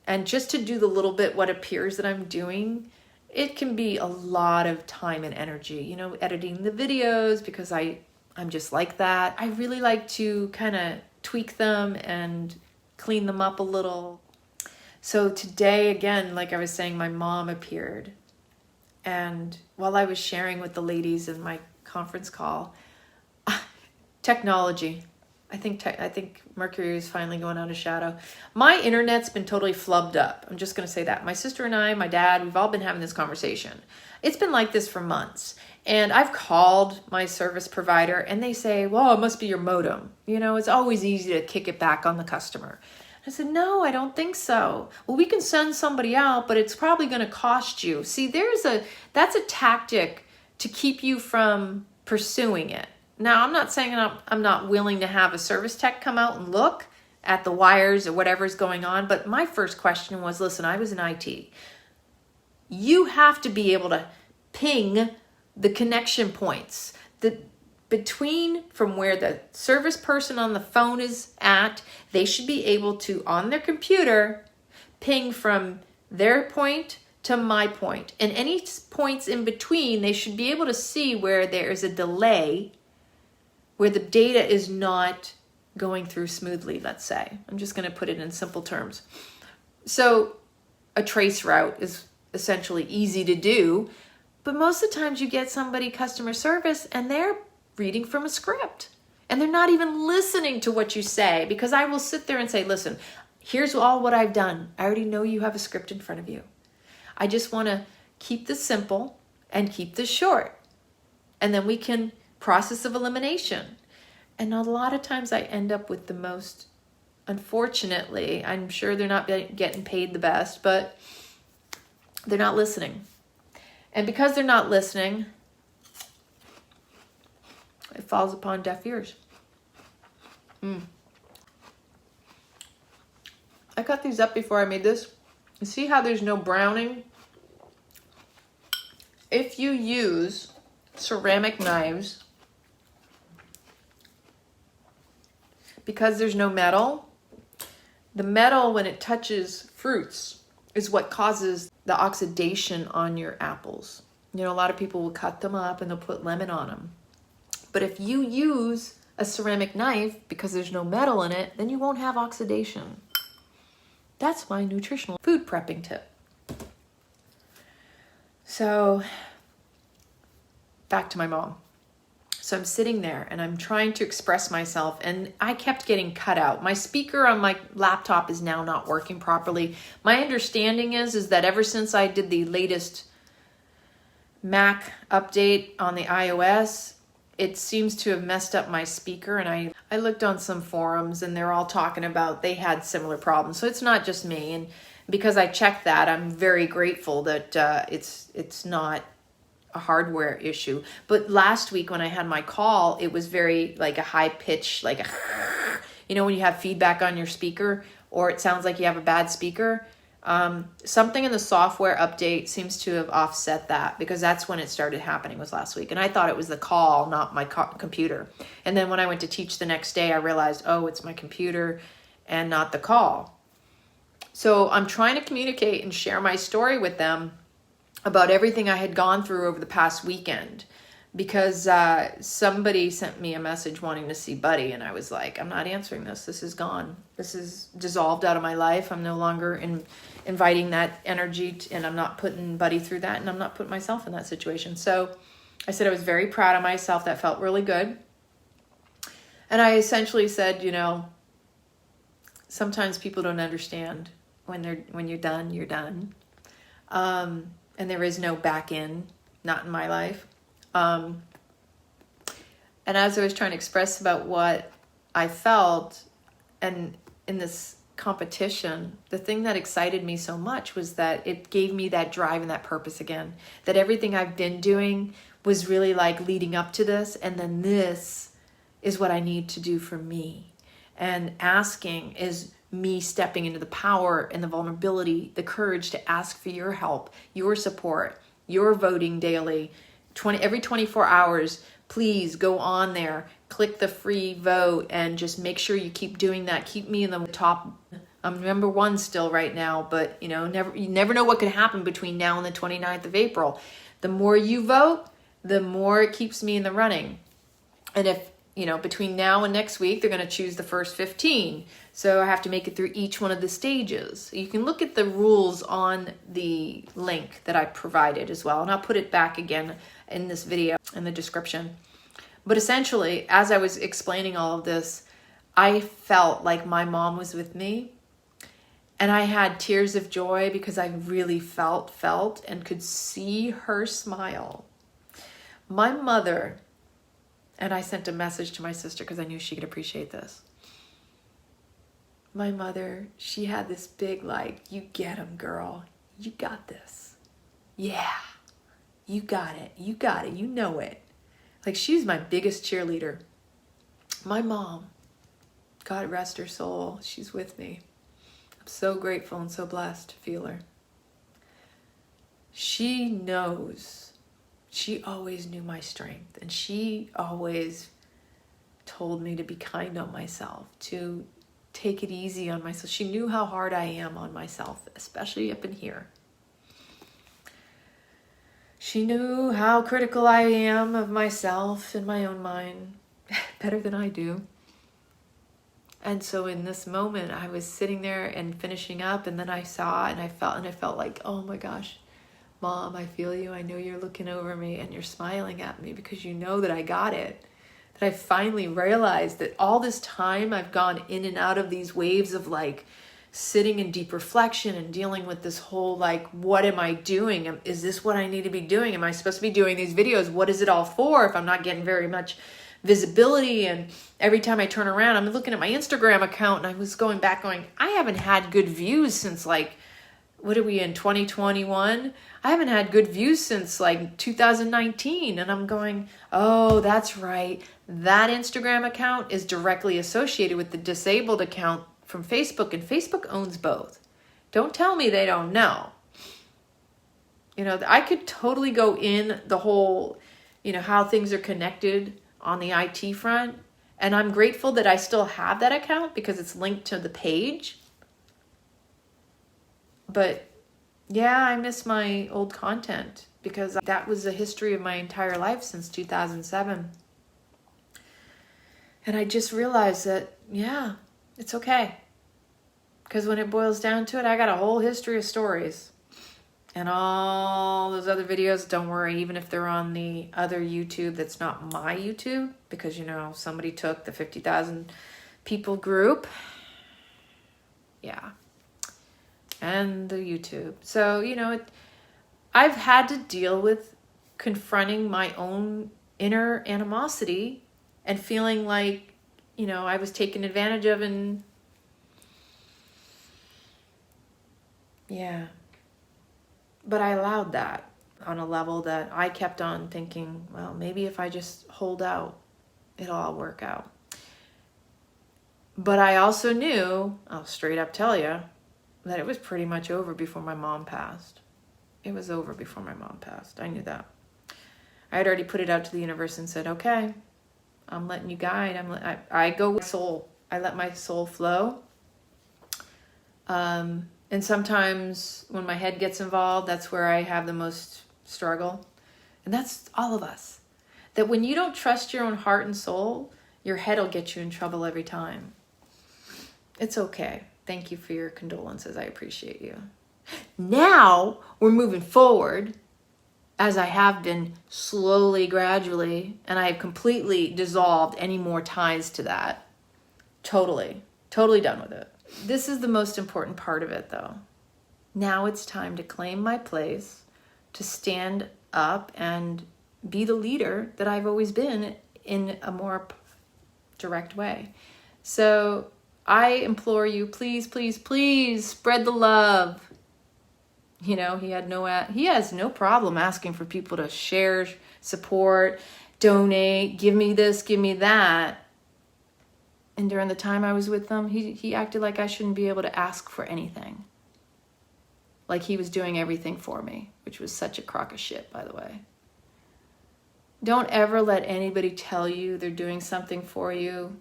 And just to do the little bit what appears that I'm doing, it can be a lot of time and energy, editing the videos because I'm just like that. I really like to kind of tweak them and clean them up a little. So today, again, like I was saying, my mom appeared. And while I was sharing with the ladies in my conference call, technology. I think Mercury is finally going out of shadow. My internet's been totally flubbed up. I'm just going to say that. My sister and I, my dad, we've all been having this conversation. It's been like this for months. And I've called my service provider and they say, well, it must be your modem. It's always easy to kick it back on the customer. I said, no, I don't think so. Well, we can send somebody out, but it's probably going to cost you. See, that's a tactic to keep you from pursuing it. Now, I'm not saying I'm not willing to have a service tech come out and look at the wires or whatever's going on, but my first question was, listen, I was in IT. You have to be able to ping the connection points between from where the service person on the phone is at. They should be able to, on their computer, ping from their point to my point. And any points in between, they should be able to see where there is a delay, where the data is not going through smoothly, let's say. I'm just going to put it in simple terms. So a trace route is essentially easy to do, but most of the times you get somebody customer service and they're reading from a script and they're not even listening to what you say, because I will sit there and say, listen, here's all what I've done. I already know you have a script in front of you. I just want to keep this simple and keep this short. And then we can process of elimination. And a lot of times I end up with the most, unfortunately, I'm sure they're not getting paid the best, but they're not listening. And because they're not listening, it falls upon deaf ears. I cut these up before I made this. You see how there's no browning? If you use ceramic knives, because there's no metal, the metal, when it touches fruits, is what causes the oxidation on your apples. A lot of people will cut them up and they'll put lemon on them. But if you use a ceramic knife, because there's no metal in it, then you won't have oxidation. That's my nutritional food prepping tip. So, back to my mom. So I'm sitting there and I'm trying to express myself and I kept getting cut out. My speaker on my laptop is now not working properly. My understanding is that ever since I did the latest Mac update on the iOS, it seems to have messed up my speaker. And I looked on some forums and they're all talking about they had similar problems. So it's not just me. And because I checked that, I'm very grateful that it's not a hardware issue. But last week when I had my call, it was very like a high pitch, like a, when you have feedback on your speaker or it sounds like you have a bad speaker. Something in the software update seems to have offset that, because that's when it started happening, was last week. And I thought it was the call, not my computer. And then when I went to teach the next day, I realized, oh, it's my computer and not the call. So I'm trying to communicate and share my story with them about everything I had gone through over the past weekend, because somebody sent me a message wanting to see Buddy, and I was like, I'm not answering this. This is gone. This is dissolved out of my life. I'm no longer inviting that energy, and I'm not putting Buddy through that, and I'm not putting myself in that situation. So I said I was very proud of myself. That felt really good. And I essentially said, you know, sometimes people don't understand when you're done, you're done. And there is no back in, not in my life. And as I was trying to express about what I felt, and in this competition, the thing that excited me so much was that it gave me that drive and that purpose again, that everything I've been doing was really like leading up to this, and then this is what I need to do for me. And asking is me stepping into the power and the vulnerability, the courage to ask for your help, your support, your voting daily. Every 24 hours, please go on there, click the free vote, and just make sure you keep doing that. Keep me in the top. I'm number one still right now, but you never know what could happen between now and the 29th of April. The more you vote, the more it keeps me in the running. And if, between now and next week, they're going to choose the first 15. So I have to make it through each one of the stages. You can look at the rules on the link that I provided as well. And I'll put it back again in this video in the description. But essentially, as I was explaining all of this, I felt like my mom was with me. And I had tears of joy because I really felt and could see her smile. My mother, and I sent a message to my sister because I knew she could appreciate this. My mother, she had this big you get 'em, girl. You got this. Yeah, you got it. You got it. You know it. She's my biggest cheerleader. My mom, God rest her soul, she's with me. I'm so grateful and so blessed to feel her. She knows. She always knew my strength, and she always told me to be kind on myself, to take it easy on myself. She knew how hard I am on myself, especially up in here. She knew how critical I am of myself in my own mind, better than I do. And so in this moment, I was sitting there and finishing up, and then I saw and I felt like, oh my gosh, Mom, I feel you. I know you're looking over me and you're smiling at me because you know that I got it. That I finally realized that all this time I've gone in and out of these waves of sitting in deep reflection and dealing with this whole what am I doing? Is this what I need to be doing? Am I supposed to be doing these videos? What is it all for if I'm not getting very much visibility? And every time I turn around, I'm looking at my Instagram account, and I was going back going, I haven't had good views since what are we in, 2021? I haven't had good views since 2019. And I'm going, oh, that's right. That Instagram account is directly associated with the disabled account from Facebook, and Facebook owns both. Don't tell me they don't know. I could totally go in the whole, how things are connected on the IT front. And I'm grateful that I still have that account because it's linked to the page. But yeah, I miss my old content because that was the history of my entire life since 2007. And I just realized that, yeah, it's okay. Because when it boils down to it, I got a whole history of stories. And all those other videos, don't worry, even if they're on the other YouTube that's not my YouTube, because, somebody took the 50,000 people group. Yeah. And the YouTube. So, I've had to deal with confronting my own inner animosity and feeling like, I was taken advantage of, and yeah. But I allowed that on a level that I kept on thinking, well, maybe if I just hold out, it'll all work out. But I also knew, I'll straight up tell you, that it was pretty much over before my mom passed. It was over before my mom passed. I knew that. I had already put it out to the universe and said, okay, I'm letting you guide. I go with soul. I let my soul flow. And sometimes when my head gets involved, that's where I have the most struggle. And that's all of us. That when you don't trust your own heart and soul, your head will get you in trouble every time. It's okay. Thank you for your condolences. I appreciate you. Now we're moving forward, as I have been slowly, gradually, and I have completely dissolved any more ties to that. Totally done with it. This is the most important part of it, though. Now it's time to claim my place, to stand up and be the leader that I've always been in a more direct way. So I implore you, please, please, please spread the love. You know, he has no problem asking for people to share, support, donate, give me this, give me that. And during the time I was with them, he acted like I shouldn't be able to ask for anything. Like he was doing everything for me, which was such a crock of shit, by the way. Don't ever let anybody tell you they're doing something for you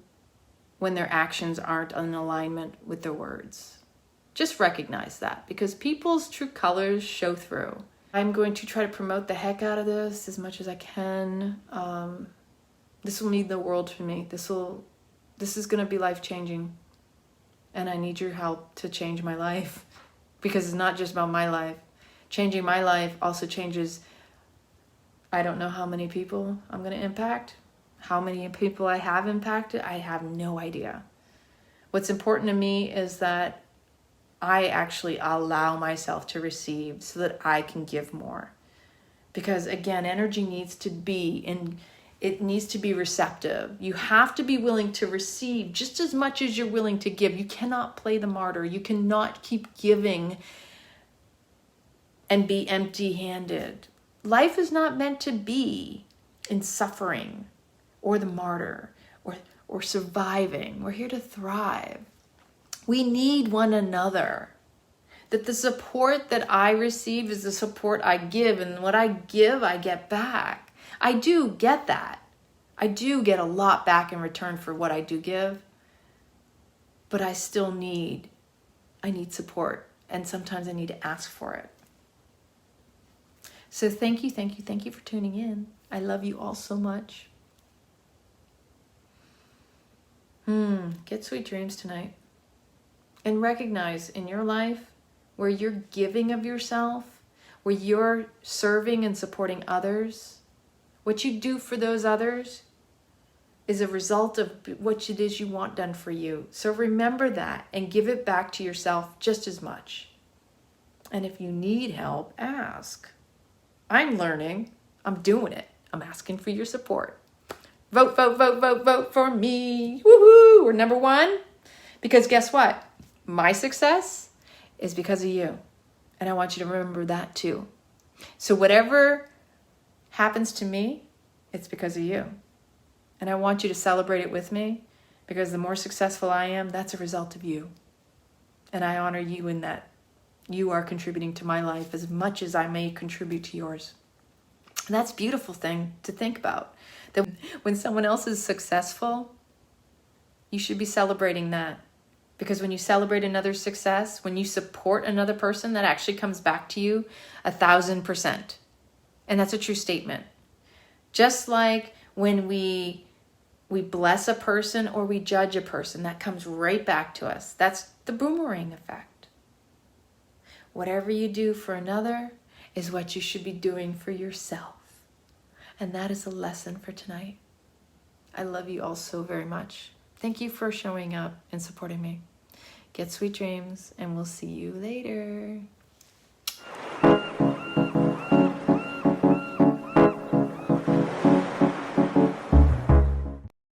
when their actions aren't in alignment with their words. Just recognize that, because people's true colors show through. I'm going to try to promote the heck out of this as much as I can. This will mean the world to me. This is going to be life-changing. And I need your help to change my life, because it's not just about my life. Changing my life also changes, I don't know how many people I'm going to impact. How many people I have impacted, I have no idea. What's important to me is that I actually allow myself to receive so that I can give more. Because again, energy needs to be it needs to be receptive. You have to be willing to receive just as much as you're willing to give. You cannot play the martyr. You cannot keep giving and be empty-handed. Life is not meant to be in suffering or the martyr or surviving. We're here to thrive. We need one another. That the support that I receive is the support I give, and what I give, I get back. I do get that. I do get a lot back in return for what I do give, but I still need support, and sometimes I need to ask for it. So thank you for tuning in. I love you all so much. Get sweet dreams tonight. And recognize in your life where you're giving of yourself, where you're serving and supporting others, what you do for those others is a result of what it is you want done for you. So remember that and give it back to yourself just as much. And if you need help, ask. I'm learning. I'm doing it. I'm asking for your support. Vote, vote, vote, vote, vote for me. Woohoo! We're number one. Because guess what? My success is because of you. And I want you to remember that too. So whatever happens to me, it's because of you. And I want you to celebrate it with me, because the more successful I am, that's a result of you. And I honor you in that you are contributing to my life as much as I may contribute to yours. And that's a beautiful thing to think about. That when someone else is successful, you should be celebrating that. Because when you celebrate another's success, when you support another person, that actually comes back to you 1,000%. And that's a true statement. Just like when we bless a person or we judge a person, that comes right back to us. That's the boomerang effect. Whatever you do for another is what you should be doing for yourself. And that is a lesson for tonight. I love you all so very much. Thank you for showing up and supporting me. Get sweet dreams, and we'll see you later.